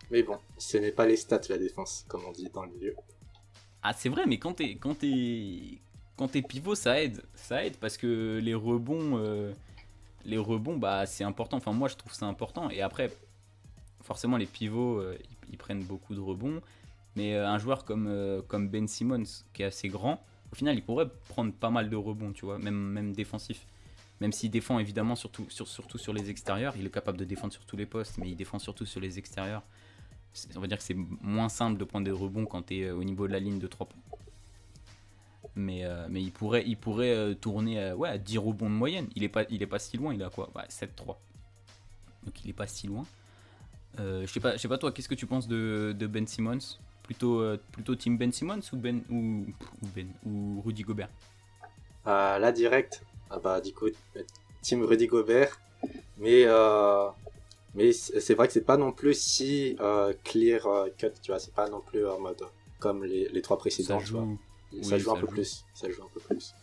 Mais bon, ce n'est pas les stats la défense, comme on dit dans le milieu.
Ah, c'est vrai, mais quand t'es pivot, ça aide. Ça aide parce que les rebonds, c'est important. Enfin, moi, je trouve ça important. Et après, forcément, les pivots, ils prennent beaucoup de rebonds. Mais un joueur comme Ben Simmons, qui est assez grand, au final, il pourrait prendre pas mal de rebonds, tu vois, même défensif. Même s'il défend évidemment surtout sur les extérieurs, il est capable de défendre sur tous les postes, mais il défend surtout sur les extérieurs. On va dire que c'est moins simple de prendre des rebonds quand tu es au niveau de la ligne de 3 points. Mais il pourrait tourner à 10 rebonds de moyenne. Il est pas si loin, il est à quoi 7-3. Donc il est pas si loin. Je sais pas toi, qu'est-ce que tu penses de Ben Simmons? Plutôt team Ben Simmons ou Rudy Gobert?
Là, direct, du coup, Team Rudy Gobert. Mais c'est vrai que c'est pas non plus si clear cut, tu vois. C'est pas non plus en mode comme les trois précédents, tu vois. Ça joue un peu plus. Ça joue un peu plus.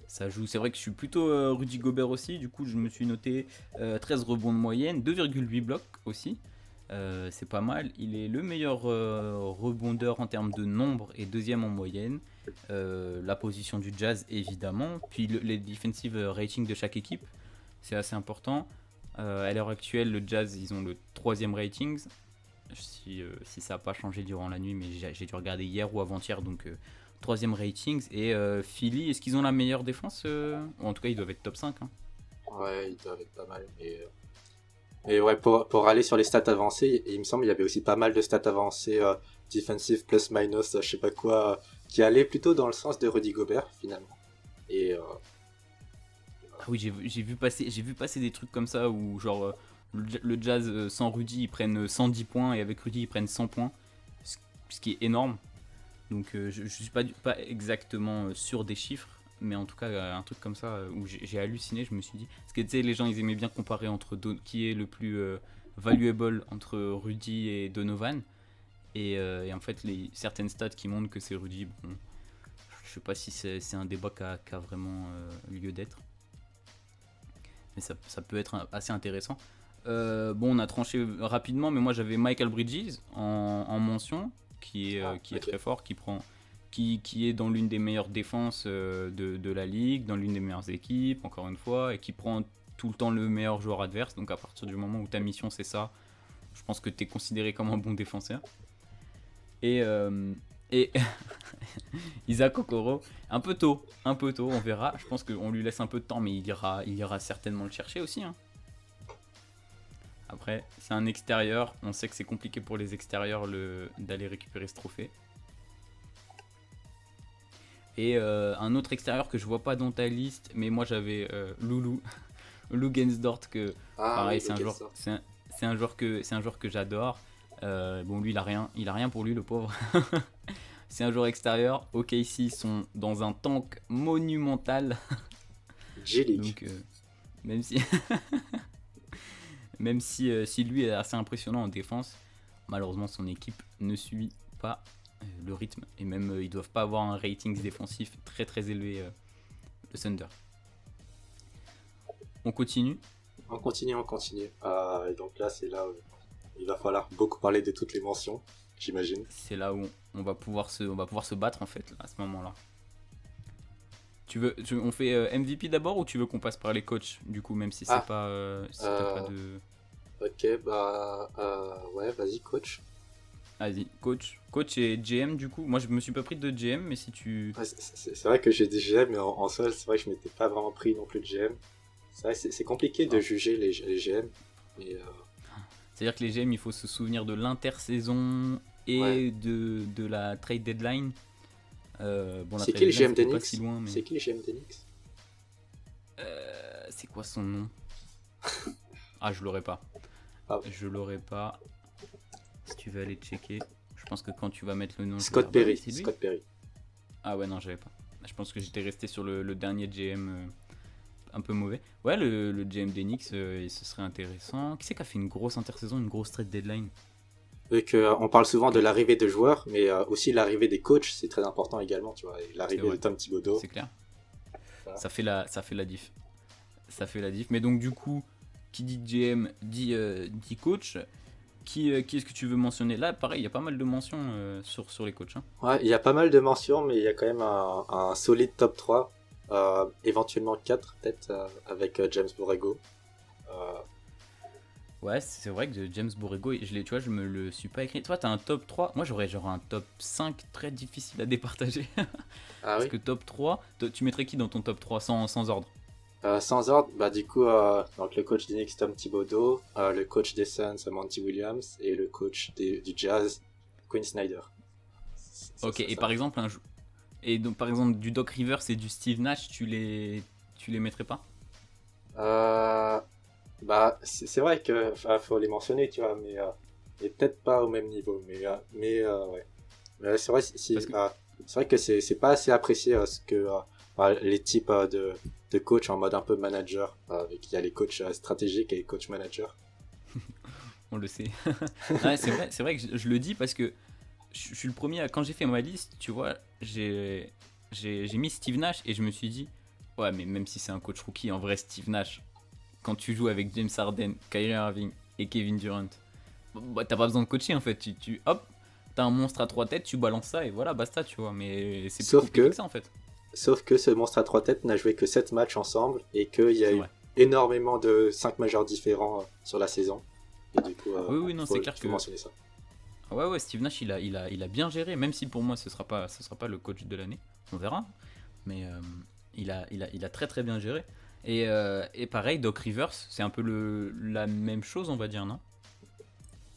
Ça joue, c'est vrai que je suis plutôt Rudy Gobert aussi, du coup je me suis noté 13 rebonds de moyenne, 2,8 blocs aussi, c'est pas mal. Il est le meilleur rebondeur en termes de nombre et deuxième en moyenne. La position du Jazz évidemment, puis les defensive ratings de chaque équipe, c'est assez important. À l'heure actuelle, le Jazz, ils ont le 3e rating, si ça n'a pas changé durant la nuit, mais j'ai dû regarder hier ou avant-hier, donc 3e ratings. Et Philly, est-ce qu'ils ont la meilleure défense ou en tout cas, ils doivent être top 5. Hein.
Ouais, ils doivent être pas mal. Et ouais, pour aller sur les stats avancées, il me semble qu'il y avait aussi pas mal de stats avancées, defensive plus minus, je sais pas quoi, qui allaient plutôt dans le sens de Rudy Gobert finalement. Et
Ah oui, j'ai vu passer des trucs comme ça où genre le Jazz sans Rudy ils prennent 110 points et avec Rudy ils prennent 100 points, ce qui est énorme. Donc je suis pas exactement sûr des chiffres, mais en tout cas un truc comme ça où j'ai halluciné, je me suis dit, parce que tu sais les gens ils aimaient bien comparer entre qui est le plus valuable entre Rudy et Donovan, et en fait certaines stats qui montrent que c'est Rudy, bon, je sais pas si c'est un débat qui a vraiment lieu d'être. Mais ça peut être assez intéressant. Bon, on a tranché rapidement, mais moi j'avais Michael Bridges en mention, qui est très fort, qui est dans l'une des meilleures défenses de la ligue, dans l'une des meilleures équipes, encore une fois, et qui prend tout le temps le meilleur joueur adverse. Donc à partir du moment où ta mission c'est ça, je pense que tu es considéré comme un bon défenseur. Et Isaac Okoro, un peu tôt, on verra. Je pense qu'on lui laisse un peu de temps, mais il ira certainement le chercher aussi. Hein. Après, c'est un extérieur, on sait que c'est compliqué pour les extérieurs d'aller récupérer ce trophée. Et un autre extérieur que je vois pas dans ta liste, mais moi j'avais Lou Gensdort, que pareil,
oui,
c'est un joueur que j'adore. Bon, lui il a rien pour lui, le pauvre. C'est un joueur extérieur. OKC, ils sont dans un tank monumental.
G-League.
Donc, même si lui est assez impressionnant en défense, malheureusement son équipe ne suit pas le rythme. Et même ils doivent pas avoir un rating défensif très très élevé, le Thunder. On continue.
On continue. Et donc là, c'est là où il va falloir beaucoup parler de toutes les mentions, j'imagine.
C'est là où on va pouvoir se battre en fait à ce moment-là. On fait MVP d'abord ou tu veux qu'on passe par les coachs du coup, même si c'est pas t'as pas de.
Ok, ouais, vas-y, coach.
Vas-y, coach et GM du coup. Moi je me suis pas pris de GM, mais si tu.
Ouais, c'est vrai que j'ai des GM, mais en soi, c'est vrai que je m'étais pas vraiment pris non plus de GM. C'est vrai, c'est compliqué de juger les GM. Mais
c'est-à-dire que les GM, il faut se souvenir de l'intersaison et de la trade deadline. Bon, la
C'est qui le
trade deadline,
GM
c'était pas
d'Enix
si loin, mais...
C'est qui le GM d'Enix
C'est quoi son nom? Ah, je l'aurais pas.
Ah.
Je l'aurais pas. Si tu veux aller checker, je pense que quand tu vas mettre le nom... je vais
Scott
dire, bah oui,
Perry.
c'est lui.
Scott Perry.
Ah ouais, non, j'avais pas. Je pense que j'étais resté sur le dernier GM un peu mauvais. Ouais, le GM d'Enix, ce serait intéressant. Qui c'est qui a fait une grosse intersaison, une grosse trade deadline?
Et que, on parle souvent de l'arrivée de joueurs, mais aussi l'arrivée des coachs, c'est très important également, tu vois. Et
C'est
l'arrivée
vrai.
de Tom Thibodeau.
C'est clair.
Voilà.
Ça fait la diff. Ça fait la diff. Mais donc, du coup, qui dit GM dit coach. Qui est-ce que tu veux mentionner? Là, pareil, il y a pas mal de mentions sur les coachs. Hein.
Ouais, il y a pas mal de mentions, mais il y a quand même un solide top 3, éventuellement 4 peut-être, avec James Borrego.
Ouais, c'est vrai que James Borrego, tu vois, je me le suis pas écrit. Toi, t'as un top 3. Moi, j'aurais genre un top 5 très difficile à départager.
Ah
Parce
oui.
que top 3, tu mettrais qui dans ton top 3 sans ordre?
Sans ordre, bah du coup, donc le coach d'Enix Tom Thibodeau, le coach des Suns Monty Williams et le coach du Jazz Quinn Snyder.
Ok, et par exemple, et donc par exemple du Doc Rivers et du Steve Nash, tu les mettrais pas?
Bah c'est vrai que faut les mentionner, tu vois, mais peut-être pas au même niveau, ouais. Mais c'est vrai c'est vrai que c'est pas assez apprécié ce que les types de coach en mode un peu manager. Il y a les coachs stratégiques et les coachs managers.
On le sait. Ouais, c'est vrai que je le dis parce que je suis le premier quand j'ai fait ma liste, tu vois, j'ai mis Steve Nash et je me suis dit, ouais, mais même si c'est un coach rookie, en vrai, Steve Nash, quand tu joues avec James Harden, Kyrie Irving et Kevin Durant, bah, t'as pas besoin de coacher en fait. Hop, t'as un monstre à 3 têtes, tu balances ça et voilà, basta, tu vois. Mais c'est plus compliqué que ça en fait.
Sauf que ce monstre à 3 têtes n'a joué que 7 matchs ensemble et qu'il y a
C'est
eu
vrai.
énormément de 5 majeurs différents sur la saison. Et du coup,
Oui, non, c'est clair
faut
que.
mentionner ça.
Ouais, Steve Nash, il a bien géré, même si pour moi ce sera pas le coach de l'année, on verra. Mais il a très très bien géré. Et pareil, Doc Rivers, c'est un peu la même chose, on va dire, non?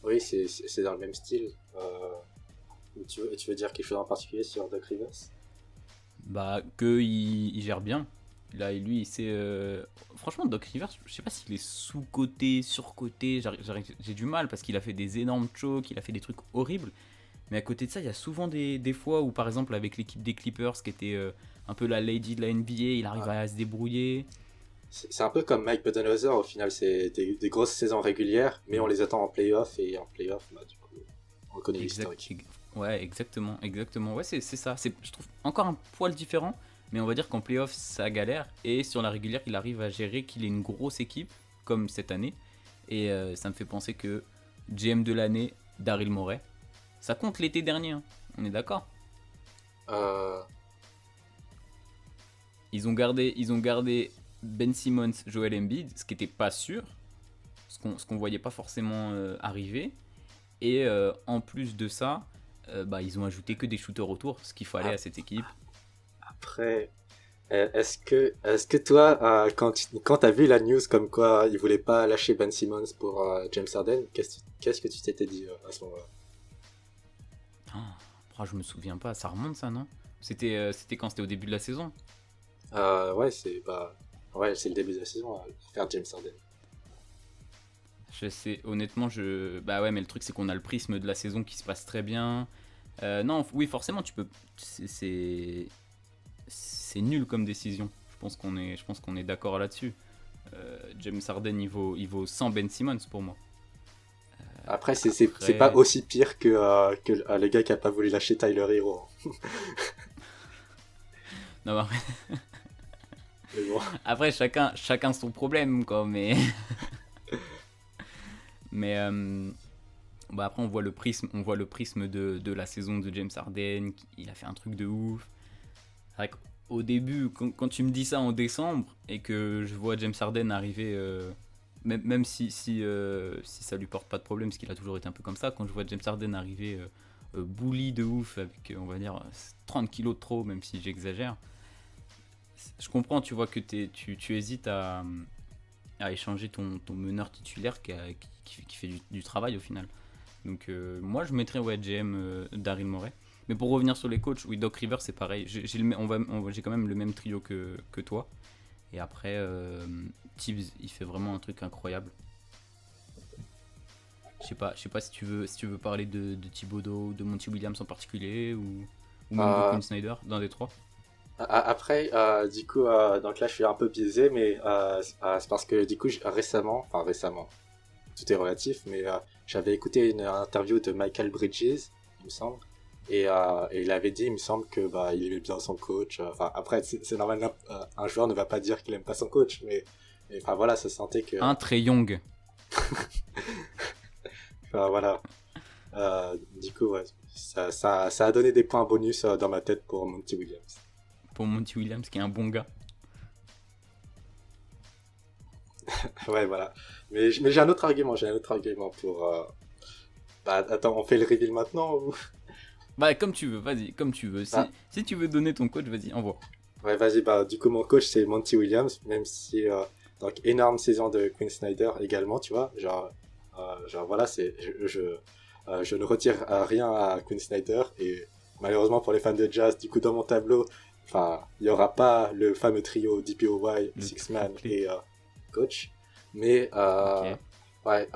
Oui, c'est dans le même style. Tu veux dire quelque chose en particulier sur Doc Rivers?
Bah, il gère bien. Là, lui, il sait. Franchement, Doc Rivers, je sais pas s'il est sous-coté, sur-coté. J'ai du mal parce qu'il a fait des énormes chokes, il a fait des trucs horribles. Mais à côté de ça, il y a souvent des fois où, par exemple, avec l'équipe des Clippers, qui était un peu la lady de la NBA, il arrive à se débrouiller.
C'est un peu comme Mike Budenholzer, au final, c'est des grosses saisons régulières, mais on les attend en playoff, et en playoff, bah, du coup, on connaît l'historique.
Ouais, exactement. Ouais, c'est ça. Je trouve encore un poil différent, mais on va dire qu'en playoff, ça galère. Et sur la régulière, il arrive à gérer qu'il ait une grosse équipe, comme cette année. Et ça me fait penser que GM de l'année, Daryl Morey, ça compte l'été dernier, hein. On est d'accord? Ils ont gardé Ben Simmons, Joel Embiid, ce qui n'était pas sûr, ce qu'on voyait pas forcément arriver. Et en plus de ça, bah, ils ont ajouté que des shooters autour, ce qu'il fallait à cette équipe.
Après, est-ce que toi, quand t'as vu la news comme quoi ils voulaient pas lâcher Ben Simmons pour James Harden, qu'est-ce que tu t'étais dit à ce moment-là?
Je me souviens pas, ça remonte ça, non? C'était quand? C'était au début de la saison?
Ouais, c'est le début de la saison, faire James Harden.
Je sais, honnêtement, bah ouais, mais le truc c'est qu'on a le prisme de la saison qui se passe très bien. Non, oui, forcément, tu peux. C'est nul comme décision. Je pense qu'on est d'accord là-dessus. James Harden, il vaut 100 Ben Simmons pour moi.
Après, c'est pas aussi pire que le gars qui a pas voulu lâcher Tyler Hero.
Non, mais après,
Mais bon.
après, chacun son problème, quoi, mais. Mais bah après on voit le prisme de la saison de James Harden. Il a fait un truc de ouf. C'est vrai qu'au début, quand tu me dis ça en décembre et que je vois James Harden arriver, même si ça lui porte pas de problème, parce qu'il a toujours été un peu comme ça, quand je vois James Harden arriver bully de ouf avec, on va dire, 30 kilos de trop, même si j'exagère, je comprends, tu vois, que tu hésites à échanger ton meneur titulaire qui fait du travail au final. Donc moi je mettrais GM Daryl Morey. Mais pour revenir sur les coachs, oui, Doc Rivers, c'est pareil. J'ai quand même le même trio que toi. Et après, Tibbs, il fait vraiment un truc incroyable. Je sais pas si tu veux parler de Thibodeau, de Monty Williams en particulier, ou même de Quinn Snyder, d'un des trois.
Après, du coup, donc là, je suis un peu biaisé, mais c'est parce que du coup, récemment, tout est relatif, mais j'avais écouté une interview de Michael Bridges, il me semble, et il avait dit, il me semble que bah il aimait bien son coach. Enfin, après, c'est normal, un joueur ne va pas dire qu'il aime pas son coach, mais enfin voilà, ça se sentait que.
Un Trae Young.
Enfin, voilà. Du coup, ouais, ça a donné des points bonus dans ma tête pour Monty Williams.
Pour Monty Williams, qui est un bon gars.
Ouais, voilà. Mais j'ai un autre argument, pour. Bah, attends, on fait le reveal maintenant ou...
Bah, comme tu veux, vas-y, comme tu veux. Si tu veux donner ton coach, vas-y, envoie.
Ouais, vas-y, bah, du coup, mon coach, c'est Monty Williams, même si, donc, énorme saison de Quinn Snyder également, tu vois, genre voilà, je ne retire rien à Quinn Snyder, et malheureusement pour les fans de jazz, du coup, dans mon tableau, enfin, il n'y aura pas le fameux trio DPOY, Six Man et coach, mais,
Ok.
ouais,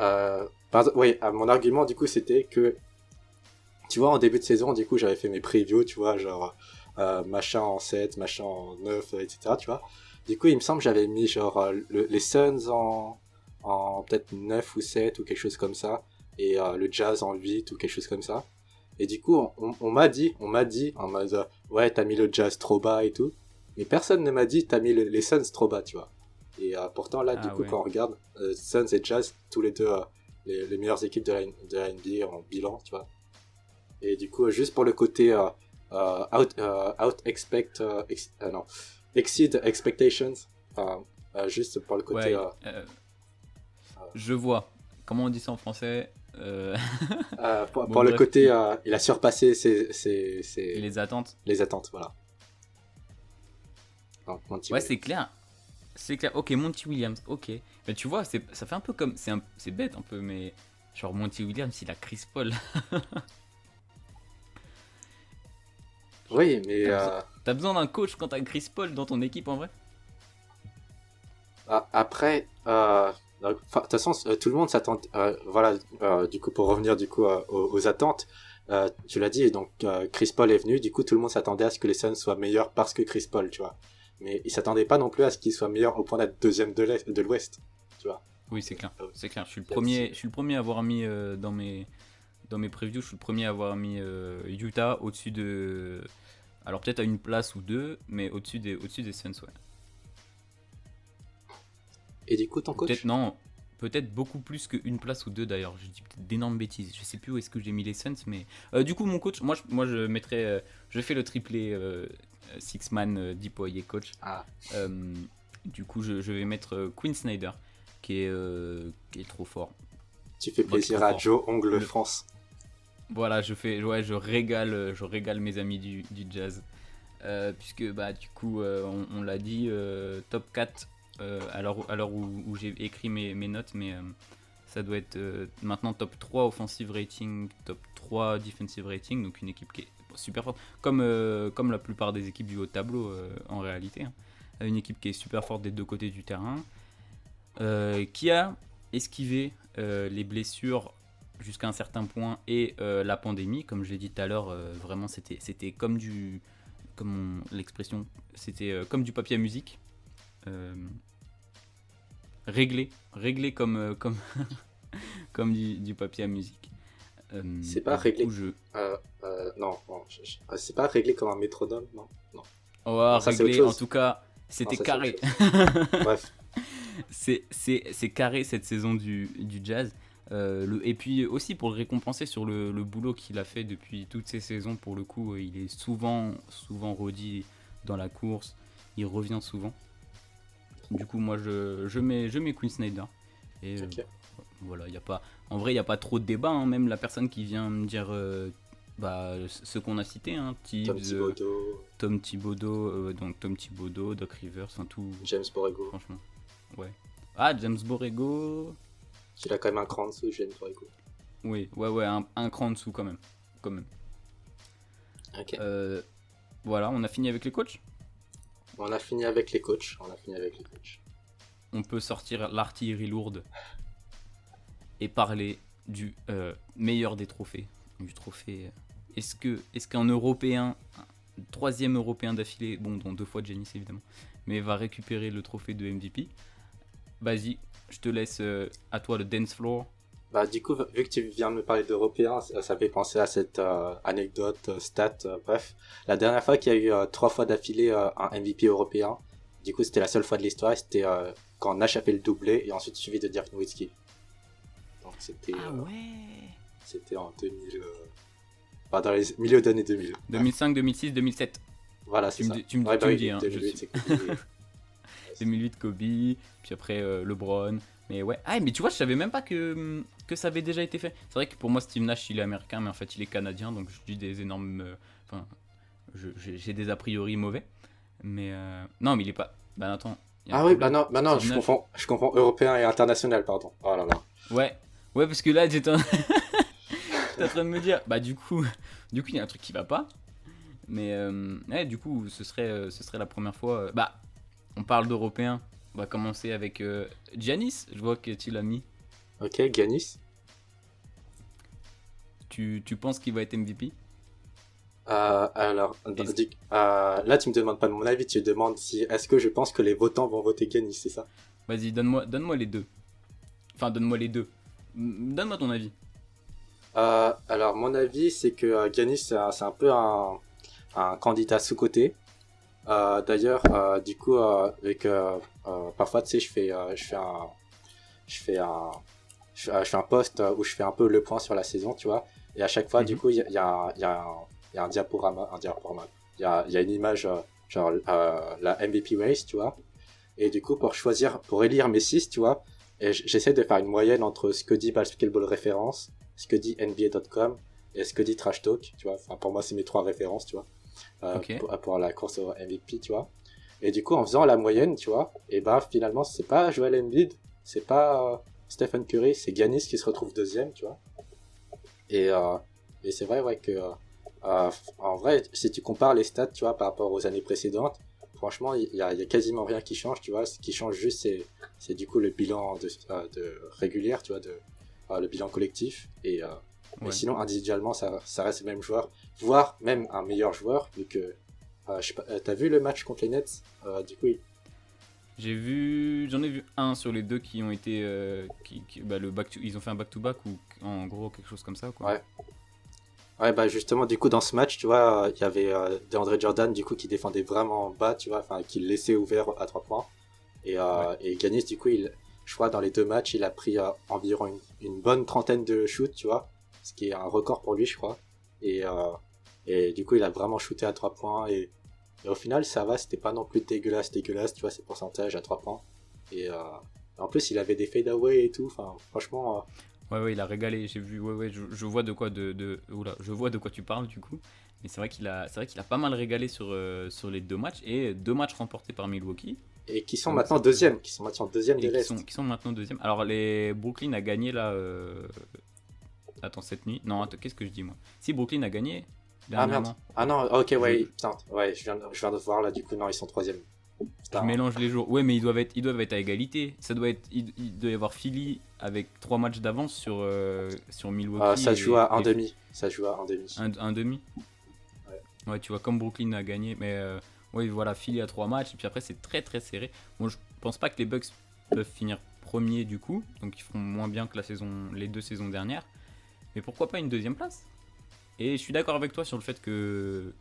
oui, mon argument, du coup, c'était que, tu vois, en début de saison, du coup, j'avais fait mes previews, tu vois, genre, machin en 7, machin en 9, etc., tu vois. Du coup, il me semble que j'avais mis, genre, les Suns en peut-être 9 ou 7 ou quelque chose comme ça, et le Jazz en 8 ou quelque chose comme ça. Et du coup, on m'a dit, en mode, ouais, t'as mis le Jazz trop bas et tout, mais personne ne m'a dit, t'as mis les Suns trop bas, tu vois. Et pourtant, là, du coup,
Ouais.
quand on regarde, Suns et Jazz, tous les deux, les meilleures équipes de la NBA en bilan, tu vois. Et du coup, juste pour le côté exceed expectations, juste pour le côté...
Ouais, je vois. Comment on dit ça en français
pour
Bon,
le
bref,
côté, il a surpassé
les attentes.
les attentes, voilà. Donc, Monty
Ouais,
Williams.
c'est clair. C'est clair. Ok, Monty Williams, ok. Mais tu vois, ça fait un peu comme... C'est bête un peu, mais... Genre, Monty Williams, il a Chris Paul.
Oui, mais
T'as besoin d'un coach quand t'as Chris Paul dans ton équipe, en vrai?
après, de toute façon, tout le monde s'attend. Voilà, du coup, pour revenir du coup aux attentes, tu l'as dit, donc Chris Paul est venu, du coup, tout le monde s'attendait à ce que les Suns soient meilleurs parce que Chris Paul, tu vois. Mais ils s'attendaient pas non plus à ce qu'ils soient meilleurs au point d'être deuxième de l'Ouest, tu vois.
Oui, c'est clair. C'est clair. Je suis
Là-dessus.
le premier à avoir mis dans mes previews, je suis le premier à avoir mis Utah au-dessus de... Alors peut-être à une place ou deux, mais au-dessus des Suns, ouais.
Et du coup, ton coach?
Peut-être non, peut-être beaucoup plus qu'une place ou deux d'ailleurs. Je dis peut-être d'énormes bêtises. Je sais plus où est-ce que j'ai mis les Suns, mais du coup mon coach, je mettrais, je fais le triplé six man DPOY coach.
Ah,
Du coup je vais mettre Quinn Snyder qui est trop fort.
tu fais
Moi, je
plaisir
trouve
à
fort.
Joe Ongle France.
Voilà, je régale mes amis du jazz. Puisque bah du coup on l'a dit, top 4 à l'heure où j'ai écrit mes notes, mais ça doit être maintenant top 3 offensive rating, top 3 defensive rating, donc une équipe qui est super forte, comme la plupart des équipes du haut de tableau en réalité, hein. Une équipe qui est super forte des deux côtés du terrain, qui a esquivé les blessures jusqu'à un certain point et la pandémie, comme je l'ai dit tout à l'heure, vraiment c'était comme l'expression, c'était comme du papier à musique, réglé comme comme du papier à musique.
C'est pas
et du
réglé.
coup,
Non, c'est pas réglé comme un métronome, non. Non.
oh,
Non, ça, c'est autre
réglé, en
chose.
tout cas, c'était
Non, ça, c'est
carré.
autre chose. Bref.
C'est carré cette saison du jazz. Et puis aussi pour le récompenser sur le boulot qu'il a fait depuis toutes ces saisons, pour le coup, il est souvent redit dans la course, il revient souvent. Du coup, moi je mets Quinn Snyder. Et
Ok.
voilà, en vrai, il n'y a pas trop de débat, hein. Même la personne qui vient me dire ce qu'on a cité, hein,
Tom Thibodeau,
Tom Thibodeau, donc Tom Thibodeau, Doc Rivers, enfin tout,
James Borrego.
franchement. Ouais. Ah, James Borrego.
Il a quand même un cran en dessous, James Borrego.
Oui, ouais, un cran en dessous quand même.
Ok.
Voilà, on a fini avec les coachs.
On a fini avec les coachs.
On peut sortir l'artillerie lourde et parler du meilleur des trophées. Du trophée. Est-ce qu'un Européen, un troisième Européen d'affilée, bon, dont 2 fois Giannis évidemment, mais va récupérer le trophée de MVP? Vas-y, je te laisse à toi le dance floor.
Bah, du coup, vu que tu viens de me parler d'Européens, ça fait penser à cette anecdote, stat, bref. La dernière fois qu'il y a eu 3 fois d'affilée un MVP européen, du coup, c'était la seule fois de l'histoire, c'était quand Nash a fait le doublé et ensuite suivi de Dirk Nowitzki. Donc, c'était en 2000... dans les milieux d'année 2000.
2005, 2006, 2007.
Voilà, c'est ça.
Tu me
bah
dis, hein,
2008, c'est compliqué.
2008 Kobe, puis après LeBron. Mais ouais, mais tu vois, je savais même pas que ça avait déjà été fait. C'est vrai que pour moi, Steve Nash, il est américain, mais en fait, il est canadien, donc je dis des énormes. Enfin, j'ai des a priori mauvais. Mais non, mais il est pas. Bah attends.
Ah oui, bah non, je confonds européen et international, pardon. Oh là là.
Ouais, parce que là, j'étais en train de me dire, bah du coup, il y a un truc qui va pas. Mais ouais, du coup, ce serait la première fois. Bah, on parle d'Européens. On va commencer avec Giannis. Je vois que tu l'as mis.
Ok, Giannis.
Tu penses qu'il va être MVP?
Alors, là, tu me demandes pas de mon avis, tu me demandes si est-ce que je pense que les votants vont voter Giannis, c'est ça?
Vas-y, donne-moi les deux. Enfin, donne-moi les deux. Donne-moi ton avis.
Alors, mon avis, c'est que Giannis, c'est un peu un candidat sous-coté. D'ailleurs, du coup, avec parfois, tu sais, je fais un post où je fais un peu le point sur la saison, tu vois. Et à chaque fois, du coup, il y a un diaporama. Il y a une image, genre la MVP race, tu vois. Et du coup, pour élire mes 6, tu vois, et j'essaie de faire une moyenne entre ce que dit Basketball Reference, ce que dit NBA.com et ce que dit Trash Talk, tu vois. Enfin, pour moi, c'est mes 3 références, tu vois.
Okay.
Pour la course au MVP, tu vois. Et du coup, en faisant la moyenne, tu vois, et bah finalement, c'est pas Joel Embiid, c'est pas Stephen Curry, c'est Giannis qui se retrouve deuxième, tu vois. Et c'est vrai, ouais, que en vrai, si tu compares les stats, tu vois, par rapport aux années précédentes, franchement, il y a quasiment rien qui change, tu vois. Ce qui change juste, c'est du coup le bilan de régulière, tu vois, le bilan collectif. Et mais sinon, individuellement, ça reste le même joueur, voire même un meilleur joueur, vu que je sais pas, t'as vu le match contre les Nets? Du coup,
j'en ai vu un sur les deux qui ont été, ils ont fait un back-to-back ou en gros quelque chose comme ça, quoi.
Ouais, bah justement, du coup, dans ce match, tu vois, il y avait DeAndre Jordan, du coup, qui défendait vraiment bas, tu vois, enfin, qui le laissait ouvert à 3 points. Et Giannis, du coup, je crois, dans les 2 matchs, il a pris environ une bonne trentaine de shoots, tu vois, ce qui est un record pour lui, je crois. Et du coup, il a vraiment shooté à 3 points. Et au final, ça va, c'était pas non plus dégueulasse, tu vois, ses pourcentages à 3 points. Et en plus, il avait des fade-away et tout, enfin, franchement...
Ouais, il a régalé, j'ai vu, je vois de quoi je vois de quoi tu parles, du coup. Mais c'est vrai qu'il a pas mal régalé sur les 2 matchs, et 2 matchs remportés par Milwaukee.
Et qui sont maintenant deuxième de l'Est.
Qui sont maintenant deuxième. Alors, les Brooklyn a gagné là... Attends, cette nuit. Non, attends, qu'est-ce que je dis moi? Si, Brooklyn a gagné.
Ah merde. Ah non, ok, ouais, putain. Ouais, je viens de voir là, du coup, non, ils sont troisième.
Je mélange les jours. Ouais, mais ils doivent être à égalité. Il doit y avoir Philly avec 3 matchs d'avance sur Milwaukee.
Ça joue à 1,5.
Un demi. Ouais, tu vois, comme Brooklyn a gagné. Mais ouais, voilà, Philly a 3 matchs. Et puis après, c'est très très serré. Bon, je pense pas que les Bucks peuvent finir premier du coup. Donc ils feront moins bien que les 2 saisons dernières. Mais pourquoi pas une 2e place? Et je suis d'accord avec toi sur le fait que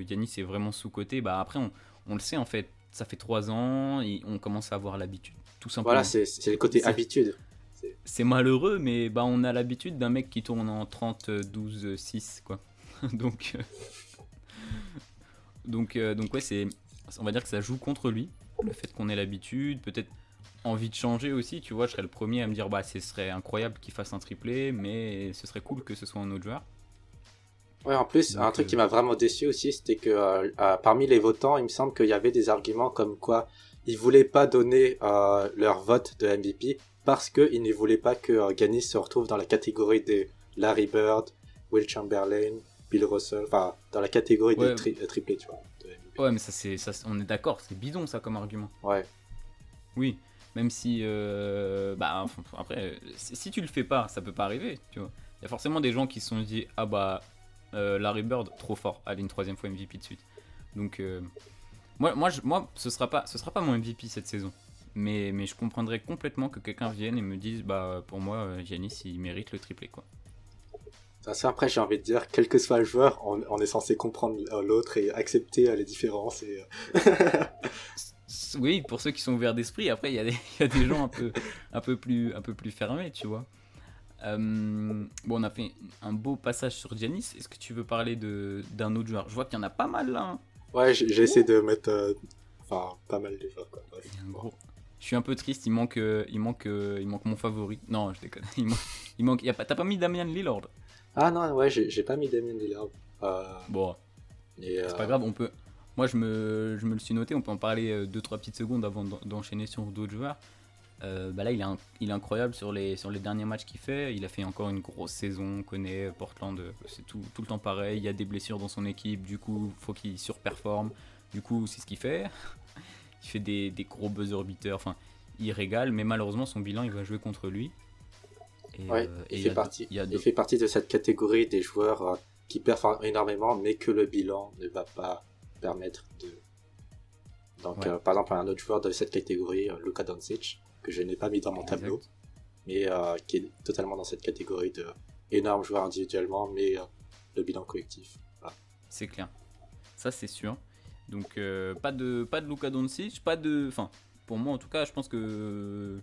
Giannis est vraiment sous-coté. Bah après, on le sait en fait. Ça fait 3 ans, et on commence à avoir l'habitude, tout simplement.
Voilà, c'est le côté habitude.
C'est malheureux, mais bah, on a l'habitude d'un mec qui tourne en 30, 12, 6, quoi. donc ouais, on va dire que ça joue contre lui, le fait qu'on ait l'habitude, peut-être envie de changer aussi, tu vois. Je serais le premier à me dire, bah, ce serait incroyable qu'il fasse un triplé, mais ce serait cool que ce soit un autre joueur.
Ouais, en plus, un truc qui m'a vraiment déçu aussi, c'était que parmi les votants, il me semble qu'il y avait des arguments comme quoi ils voulaient pas donner leur vote de MVP parce qu'ils ne voulaient pas que Giannis se retrouve dans la catégorie des Larry Bird, Will Chamberlain, Bill Russell, enfin dans la catégorie
Ouais.
des triplés, tu vois. De MVP.
Ouais, mais on est d'accord, c'est bidon ça comme argument.
Ouais.
Oui, même si, bah, après, si tu le fais pas, ça peut pas arriver, tu vois. Il y a forcément des gens qui se sont dit, ah bah, Larry Bird, trop fort, allez, une troisième fois MVP de suite. Donc, moi, ce sera pas mon MVP cette saison. Mais je comprendrais complètement que quelqu'un vienne et me dise, bah, pour moi, Giannis, il mérite le triplé, quoi.
Enfin, ça, après, j'ai envie de dire, quel que soit le joueur, on est censé comprendre l'autre et accepter les différences. Et,
Oui, pour ceux qui sont ouverts d'esprit, après, il y a des gens un peu plus fermés, tu vois. Bon, on a fait un beau passage sur Giannis. Est-ce que tu veux parler d'un autre joueur? Je vois qu'il y en a pas mal là, hein.
Ouais, j'ai essayé de mettre enfin, pas mal de joueurs, quoi. Bref.
Il y a un gros. Je suis un peu triste, il manque mon favori. Non, je déconne. T'as pas mis Damian Lillard?
Ah non, ouais, j'ai pas mis Damien Lillard.
Bon,
Et,
c'est pas grave, on peut. Moi, je me le suis noté, on peut en parler 2-3 petites secondes avant d'enchaîner sur d'autres joueurs. Bah là, il est incroyable sur les derniers matchs qu'il fait. Il a fait encore une grosse saison. On connaît Portland, c'est tout le temps pareil. Il y a des blessures dans son équipe, du coup, faut qu'il surperforme. Du coup, c'est ce qu'il fait. Il fait des gros buzzer beaters. Enfin, il régale, mais malheureusement, son bilan, il va jouer contre lui. Et,
ouais,
et
il fait partie de cette catégorie des joueurs qui performent énormément, mais que le bilan ne va pas permettre de. Donc,
Ouais.
par exemple, un autre joueur de cette catégorie, Luka Doncic, que je n'ai pas mis dans mon tableau,
Exact.
mais qui est totalement dans cette catégorie de énormes joueurs individuellement, mais le bilan collectif. Voilà.
C'est clair. Ça, c'est sûr. Donc, pas de Luka Doncic, enfin, pour moi, en tout cas, je pense que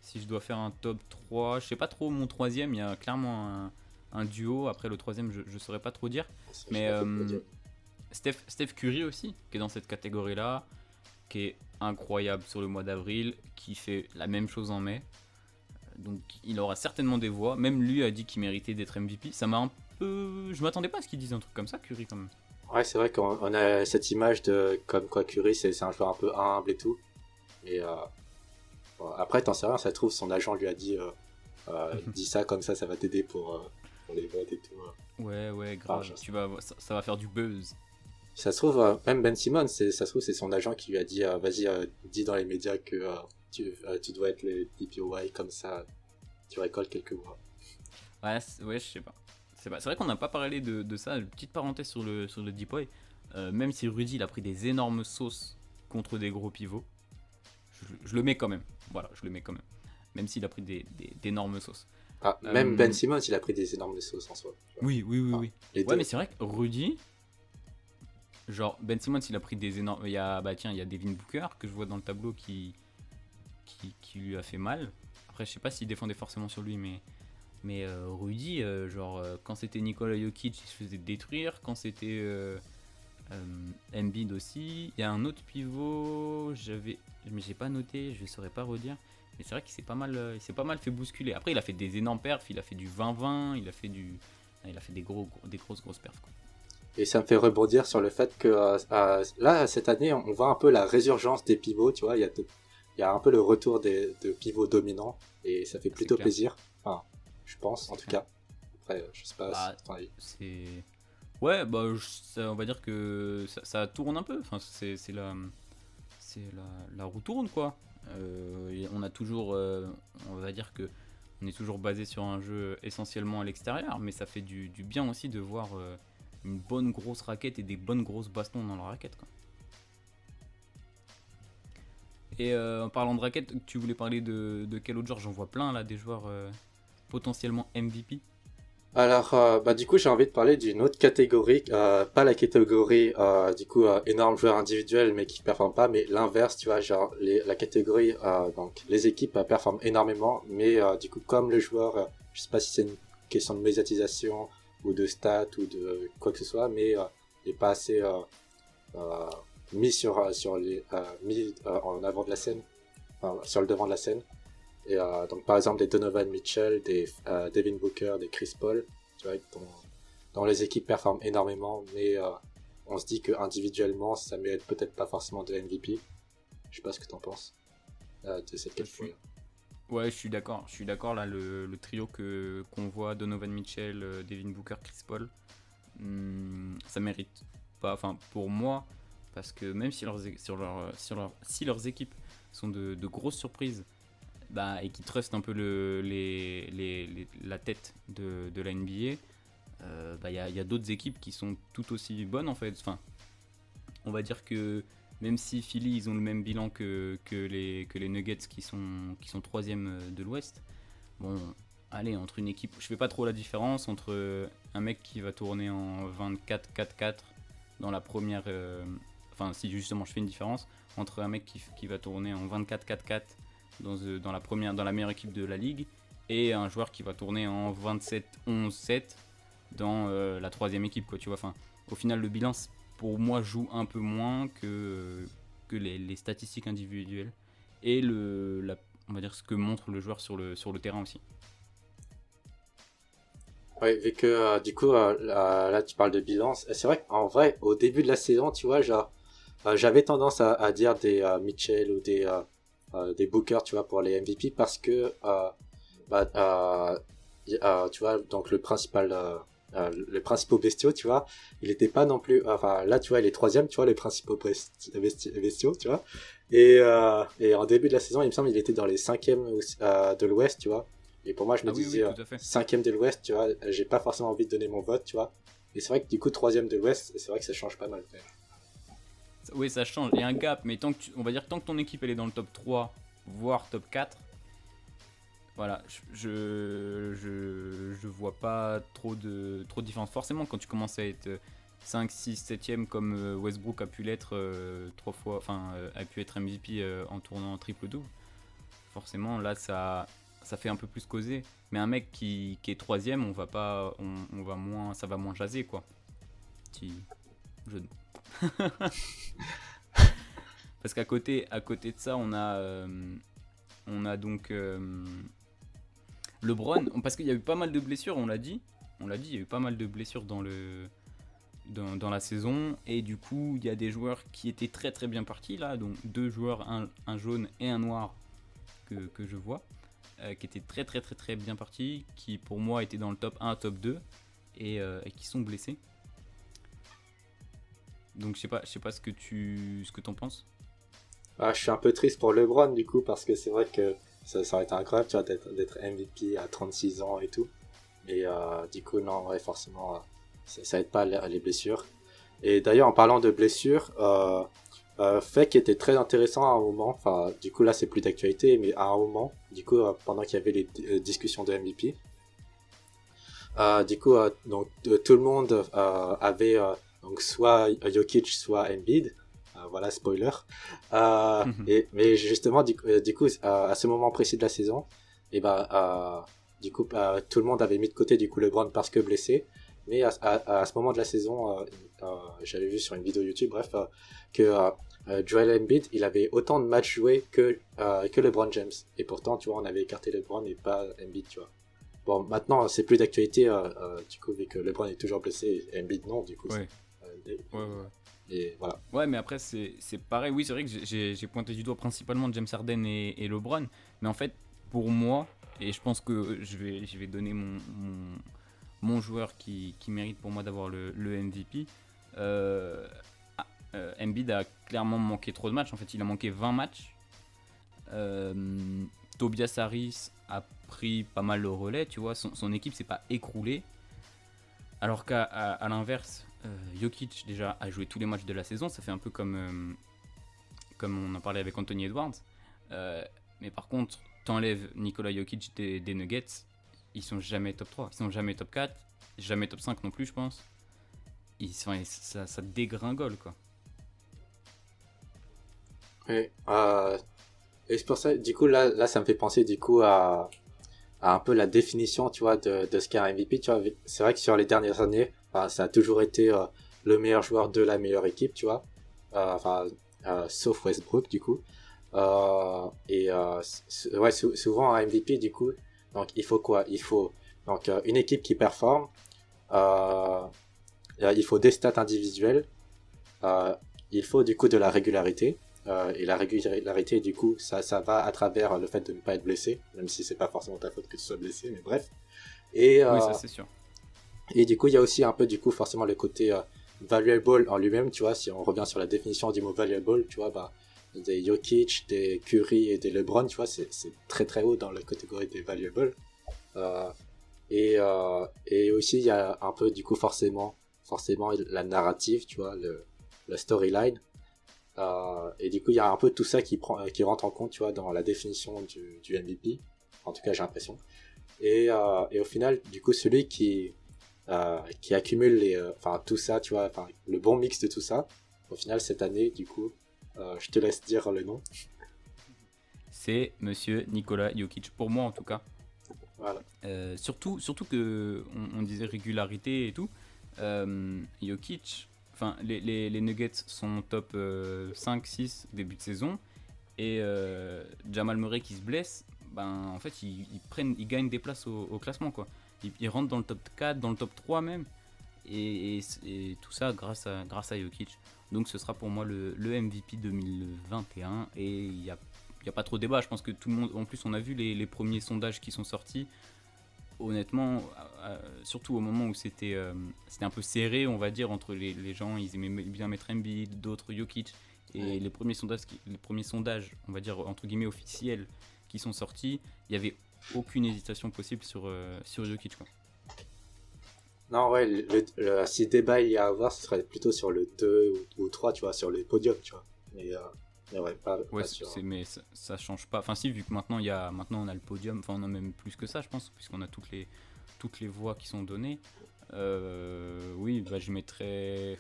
si je dois faire un top 3, je sais pas trop mon troisième, il y a clairement un duo. Après, le troisième, je saurais pas trop dire.
Ça,
Mais
je sais pas trop quoi dire.
Steph Curry aussi, qui est dans cette catégorie-là, qui est incroyable sur le mois d'avril, qui fait la même chose en mai. Donc il aura certainement des voix. Même lui a dit qu'il méritait d'être MVP. Ça m'a un peu... Je m'attendais pas à ce qu'il dise un truc comme ça, Curry, quand même.
Ouais, c'est vrai qu'on a cette image de comme quoi Curry, c'est un joueur un peu humble et tout. Et bon, après, t'en sais rien, ça se trouve, son agent lui a dit dis ça comme ça va t'aider pour les votes et tout.
Ouais, grave.
je sais.
Tu vas, ça va faire du buzz.
Ça se trouve, même Ben Simmons, ça se trouve, c'est son agent qui lui a dit vas-y, dis dans les médias que tu dois être le DPOY, comme ça tu récoltes quelques voix.
Ouais, je sais pas. C'est vrai qu'on n'a pas parlé de ça. Une petite parenthèse sur le Deep Boy. Même si Rudy il a pris des énormes sauces contre des gros pivots, je le mets quand même. Voilà, je le mets quand même. Même s'il a pris d'énormes sauces.
Ah, même Ben Simmons, il a pris des énormes sauces en soi.
Oui.
Les
Ouais,
deux.
mais c'est vrai que Rudy, genre Ben Simmons, il a pris des énormes. Il y a Devin Booker que je vois dans le tableau qui lui a fait mal. Après, je sais pas s'il défendait forcément sur lui, mais Rudy, quand c'était Nikola Jokic, il se faisait détruire. Quand c'était Embiid aussi. Il y a un autre pivot, mais j'ai pas noté, je saurais pas redire. Mais c'est vrai qu'il s'est pas mal fait bousculer. Après, il a fait des énormes perfs, il a fait du 20-20, il a fait des grosses perfs, quoi.
Et ça me fait rebondir sur le fait que là, cette année, on voit un peu la résurgence des pivots, tu vois, il y a un peu le retour de pivots dominants, et ça fait plutôt
clair.
plaisir. Enfin, je pense, en tout cas. Après, je sais pas
Bah,
si ton avis.
c'est... Ouais, bah, on va dire que ça tourne un peu. Enfin, c'est la roue tourne, quoi. On a toujours, on va dire que on est toujours basé sur un jeu essentiellement à l'extérieur, mais ça fait du bien aussi de voir une bonne grosse raquette et des bonnes grosses bastons dans la raquette, quoi. Et en parlant de raquette, tu voulais parler de quel autre genre? J'en vois plein là, des joueurs potentiellement MVP.
Alors, du coup, j'ai envie de parler d'une autre catégorie, pas la catégorie, du coup, énorme joueur individuel, mais qui performe pas, mais l'inverse, tu vois, genre, la catégorie, donc, les équipes performent énormément, mais du coup, comme le joueur, je sais pas si c'est une question de médiatisation, ou de stats, ou de quoi que ce soit, mais il est pas assez mis mis en avant de la scène, sur le devant de la scène. Et donc par exemple des Donovan Mitchell, des Devin Booker, des Chris Paul, tu vois, dont les équipes performent énormément, mais on se dit que individuellement ça mérite peut-être pas forcément de MVP. Je sais pas ce que t'en penses de cette catégorie.
Ouais, je suis d'accord là, le trio qu'on voit, Donovan Mitchell, Devin Booker, Chris Paul, ça mérite pas, enfin pour moi, parce que même si si leurs équipes sont de grosses surprises, bah, et qui trustent un peu la tête de la NBA, bah, y a d'autres équipes qui sont tout aussi bonnes en fait. Enfin, on va dire que même si Philly ils ont le même bilan que les Nuggets qui sont troisième de l'Ouest, bon, allez, entre une équipe, je fais pas trop la différence entre un mec qui va tourner en 24-4-4 dans la première, enfin si justement je fais une différence entre un mec qui va tourner en 24-4-4 dans la meilleure équipe de la ligue et un joueur qui va tourner en 27-11-7 dans la troisième équipe, quoi, tu vois. Enfin, au final, le bilan pour moi joue un peu moins que les statistiques individuelles et on va dire ce que montre le joueur sur le terrain aussi.
Ouais, vu que du coup là tu parles de bilan, c'est vrai qu'en vrai au début de la saison, tu vois, genre j'avais tendance à dire des Mitchell ou des Booker, tu vois, pour les MVP parce que tu vois, donc les principaux bestiaux, tu vois, il était pas non plus, enfin là tu vois, il est troisième, tu vois, les principaux bestiaux, tu vois, et en début de la saison, il me semble, il était dans les cinquièmes de l'Ouest, tu vois. Et pour moi, je me disais,
oui, tout à fait.
cinquième de l'Ouest, tu vois, j'ai pas forcément envie de donner mon vote, tu vois. Et c'est vrai que du coup, troisième de l'Ouest, c'est vrai que ça change pas mal.
Oui, ça change, il y a un gap, mais on va dire tant que ton équipe elle est dans le top 3, voire top 4, voilà, je vois pas trop de différence. Forcément, quand tu commences à être 5, 6, 7ème comme Westbrook a pu l'être 3 fois, enfin a pu être MVP en tournant triple-double, forcément là ça fait un peu plus causer. Mais un mec qui est 3ème, ça va moins jaser, quoi. Petit jeu de mots. Parce qu'à côté de ça, on a donc LeBron, parce qu'il y a eu pas mal de blessures, on l'a dit, il y a eu pas mal de blessures dans la saison, et du coup il y a des joueurs qui étaient très très bien partis là, donc 2 joueurs, un jaune et un noir que je vois, qui étaient très très très très bien partis, qui pour moi étaient dans le top 1, top 2, et qui sont blessés. Donc je sais pas ce que t'en penses.
Ah, je suis un peu triste pour LeBron du coup, parce que c'est vrai que ça aurait été incroyable, tu vois, d'être MVP à 36 ans et tout. Et du coup, non, ouais, forcément, ça aide pas les blessures. Et d'ailleurs, en parlant de blessures, fait qui était très intéressant à un moment, enfin, du coup, là, c'est plus d'actualité, mais à un moment, du coup, pendant qu'il y avait les discussions de MVP, du coup, donc, tout le monde avait donc soit Jokic, soit Embiid. Voilà, spoiler. Mais justement, du coup, à ce moment précis de la saison, et du coup, tout le monde avait mis de côté du coup LeBron parce que blessé. Mais à ce moment de la saison, j'avais vu sur une vidéo YouTube, bref, que Joel Embiid, il avait autant de matchs joués que LeBron James. Et pourtant, tu vois, on avait écarté LeBron et pas Embiid, tu vois. Bon, maintenant, c'est plus d'actualité, du coup, vu que LeBron est toujours blessé, et Embiid non, du coup.
Ouais. Ouais.
Et voilà.
Ouais, mais après, c'est pareil. Oui, c'est vrai que j'ai pointé du doigt principalement James Harden et LeBron. Mais en fait, pour moi, et je pense que je vais donner mon joueur qui mérite pour moi d'avoir le MVP. Embiid a clairement manqué trop de matchs. En fait, il a manqué 20 matchs. Tobias Harris a pris pas mal le relais, tu vois. Son équipe s'est pas écroulée. Alors qu'à l'inverse, Jokic déjà a joué tous les matchs de la saison. Ça fait un peu comme on en parlait avec Anthony Edwards. Mais par contre, t'enlèves Nikola Jokic des Nuggets, ils sont jamais top 3, ils sont jamais top 4, jamais top 5 non plus, je pense. Ça dégringole, quoi.
Et c'est pour ça, du coup, là, ça me fait penser, du coup, à un peu la définition, tu vois, de ce qu'est un MVP, tu vois. C'est vrai que sur les dernières années, ça a toujours été le meilleur joueur de la meilleure équipe, tu vois. Sauf Westbrook, du coup. Ouais, souvent un MVP, du coup, donc il faut quoi? Il faut donc une équipe qui performe, il faut des stats individuelles, il faut du coup de la régularité, et la régularité, du coup, ça va à travers le fait de ne pas être blessé, même si c'est pas forcément ta faute que tu sois blessé, mais bref. Et
oui, ça c'est sûr.
Et du coup, il y a aussi un peu, du coup, forcément le côté valuable en lui-même, tu vois. Si on revient sur la définition du mot valuable, tu vois, bah, des Jokic, des Curry et des LeBron, tu vois, c'est très très haut dans la catégorie des valuables. Euh, et aussi, il y a un peu, du coup, forcément la narrative, tu vois, la storyline. Et du coup, il y a un peu tout ça qui rentre en compte, tu vois, dans la définition du MVP. En tout cas, j'ai l'impression. Et au final, du coup, celui qui accumule tout ça, tu vois, le bon mix de tout ça, au final, cette année, du coup, je te laisse dire le nom.
C'est Monsieur Nikola Jokic, pour moi en tout cas.
Voilà.
Surtout que on disait régularité et tout. Jokic, enfin les Nuggets sont top 5-6 début de saison et Jamal Murray qui se blesse, ben en fait ils gagnent des places au classement quoi. Ils rentrent dans le top 4, dans le top 3 même et tout ça grâce à Jokic. Donc ce sera pour moi le MVP 2021 et il y a pas trop de débat. Je pense que tout le monde, en plus on a vu les premiers sondages qui sont sortis. Honnêtement, surtout au moment où c'était un peu serré, on va dire, entre les gens, ils aimaient bien mettre Embiid, d'autres Jokic, et les premiers sondages, on va dire entre guillemets officiels, qui sont sortis, il y avait aucune hésitation possible sur Jokic quoi.
Non, ouais, si débat il y a à avoir, ce serait plutôt sur le 2 ou 3, tu vois, sur les podiums, tu vois. Mais ouais,
Ouais,
pas sur...
mais ça change pas. Enfin, si, vu que maintenant on a le podium, enfin, on a même plus que ça, je pense, puisqu'on a toutes les voix qui sont données. Oui, bah, je mettrais.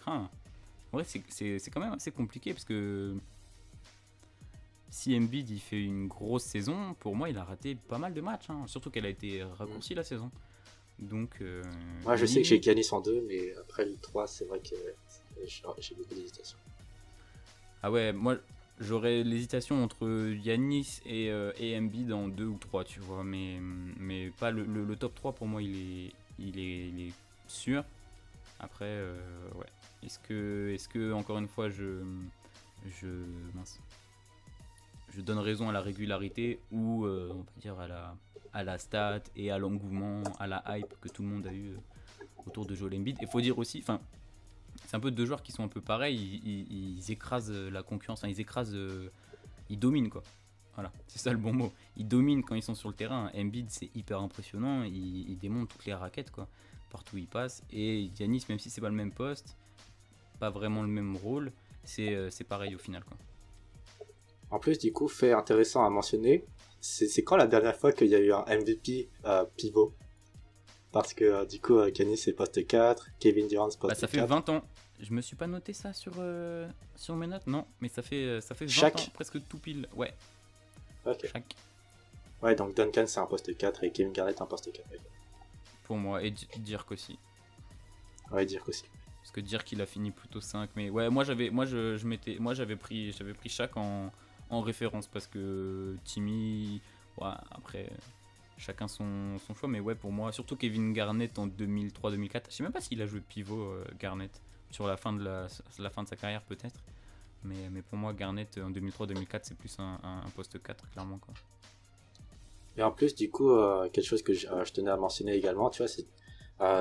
Ouais, c'est quand même assez compliqué, parce que si Embiid il fait une grosse saison, pour moi, il a raté pas mal de matchs, hein, surtout qu'elle a été raccourcie la saison. Donc.
Moi, je sais que j'ai gagné 102, mais après le 3, c'est vrai que j'ai beaucoup d'hésitation.
Ah ouais, moi j'aurais l'hésitation entre Yanis et Embiid en 2 ou 3, tu vois, mais pas le top 3 pour moi il est sûr. Après, ouais. Est-ce que encore une fois mince, je donne raison à la régularité ou on peut dire à la stat et à l'engouement, à la hype que tout le monde a eu autour de Joel Embiid. Il faut dire aussi, enfin, c'est un peu deux joueurs qui sont un peu pareils, ils écrasent la concurrence, ils dominent quoi. Voilà, c'est ça le bon mot. Ils dominent quand ils sont sur le terrain. Embiid c'est hyper impressionnant, il démonte toutes les raquettes quoi, partout où il passe. Et Giannis, même si c'est pas le même poste, pas vraiment le même rôle, c'est pareil au final quoi.
En plus, du coup, fait intéressant à mentionner, c'est quand la dernière fois qu'il y a eu un MVP pivot? Parce que du coup, Giannis c'est poste 4, Kevin Durant poste 4.
Ça fait 20 ans. Je me suis pas noté ça sur mes notes, non, mais ça fait 20
Chaque.
ans, presque tout pile. Ouais.
Ok.
Chaque.
Ouais, donc Duncan c'est un poste 4 et Kevin Garnett un poste 4.
Pour moi, et Dirk aussi.
Ouais, dire aussi.
Parce que Dirk il a fini plutôt 5, mais ouais, moi j'avais pris Shaq en référence parce que Timmy, ouais, après chacun son choix, mais ouais, pour moi, surtout Kevin Garnett en 2003-2004, je sais même pas s'il a joué pivot Garnett sur la fin de la fin de sa carrière peut-être, mais pour moi Garnett en 2003-2004 c'est plus un poste 4 clairement quoi.
Et en plus, du coup, quelque chose que je tenais à mentionner également, tu vois, c'est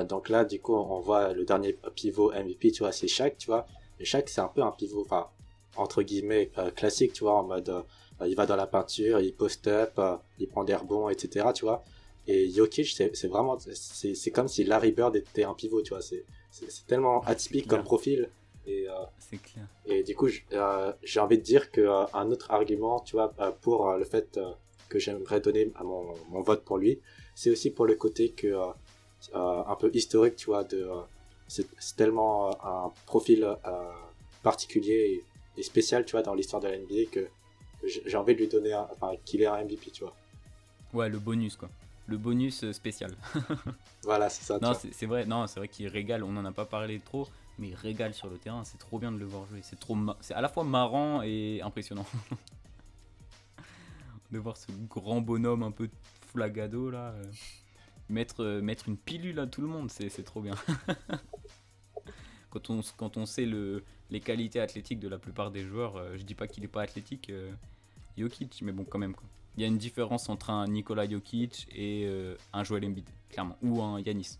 donc là, du coup, on voit le dernier pivot MVP, tu vois, c'est Shaq, tu vois. Et Shaq, c'est un peu un pivot, enfin, entre guillemets, classique, tu vois, en mode, il va dans la peinture, il post-up, il prend des rebonds, etc., tu vois. Et Jokic, c'est vraiment, c'est comme si Larry Bird était un pivot, tu vois. C'est tellement atypique comme profil.
C'est clair.
Et du coup, j'ai envie de dire que un autre argument, tu vois, pour le fait que j'aimerais donner à mon vote pour lui, c'est aussi pour le côté que un peu historique, tu vois, c'est tellement un profil particulier et spécial, tu vois, dans l'histoire de la NBA que j'ai envie de lui donner qu'il ait un MVP, tu vois.
Ouais, le bonus quoi. Le bonus spécial.
Voilà, c'est ça.
Non, c'est vrai, qu'il régale, on en a pas parlé trop, mais il régale sur le terrain, c'est trop bien de le voir jouer, c'est à la fois marrant et impressionnant. De voir ce grand bonhomme un peu flagado là, mettre une pilule à tout le monde, c'est trop bien. Quand on sait les qualités athlétiques de la plupart des joueurs, je dis pas qu'il est pas athlétique, Jokic, mais bon quand même quoi. Il y a une différence entre un Nikola Jokic et un Joel Embiid, clairement, ou un Giannis.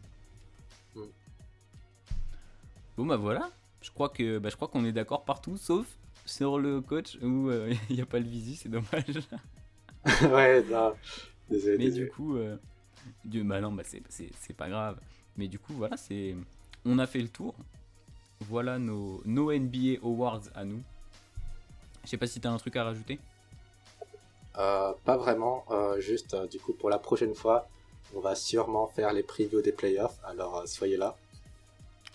Bon bah voilà, je crois qu'on est d'accord partout, sauf sur le coach où il n'y a pas le visu, c'est dommage.
Ouais, non, désolé,
Mais
désolé.
du coup, bah non, bah c'est pas grave. Mais du coup, voilà, on a fait le tour. Voilà nos NBA Awards à nous. Je sais pas si t'as un truc à rajouter.
Pas vraiment, juste du coup pour la prochaine fois, on va sûrement faire les previews des playoffs, alors soyez là.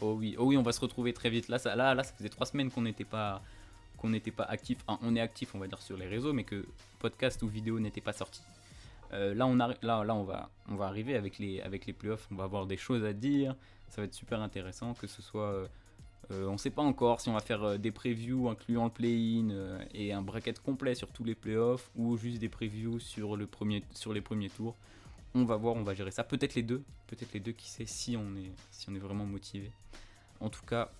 Oh oui, on va se retrouver très vite. Là, ça faisait 3 semaines qu'on n'était pas actif. Enfin, on est actif, on va dire, sur les réseaux, mais que podcast ou vidéo n'était pas sorti. Là, on va arriver avec les playoffs. On va avoir des choses à dire. Ça va être super intéressant, que ce soit. On ne sait pas encore si on va faire des previews incluant le play-in et un bracket complet sur tous les playoffs ou juste des previews sur les premiers tours. On va voir, on va gérer ça. Peut-être les deux, qui sait, si on est vraiment motivé. En tout cas,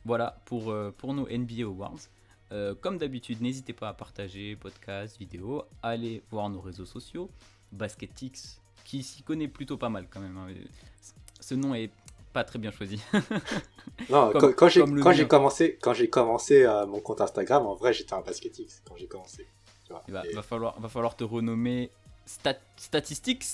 voilà pour nos NBA Awards. Comme d'habitude, n'hésitez pas à partager podcast, vidéo, allez voir nos réseaux sociaux. BasketX, qui s'y connaît plutôt pas mal quand même, hein. Ce nom est pas très bien choisi.
Non,
Comme-
quand
comme le mien.
quand j'ai commencé mon compte Instagram, en vrai j'étais un BasketX quand j'ai commencé. Tu vois.
Il va,
Et-
va falloir te renommer Statistics.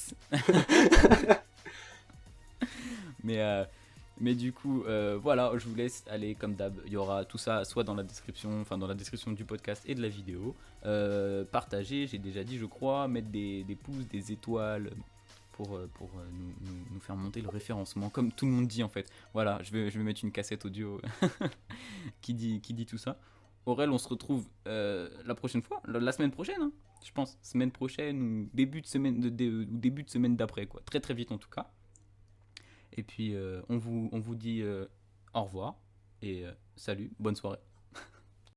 Mais du coup, voilà, je vous laisse aller comme d'hab. Il y aura tout ça soit dans la description du podcast et de la vidéo. Partagez, j'ai déjà dit, je crois, mettre des pouces, des étoiles pour nous faire monter le référencement, comme tout le monde dit en fait. Voilà, je vais mettre une cassette audio qui dit tout ça. Aurel, on se retrouve la prochaine fois, la semaine prochaine, hein, je pense. Semaine prochaine ou début de semaine d'après, quoi. Très très vite en tout cas. Et puis on vous dit au revoir et salut, bonne soirée.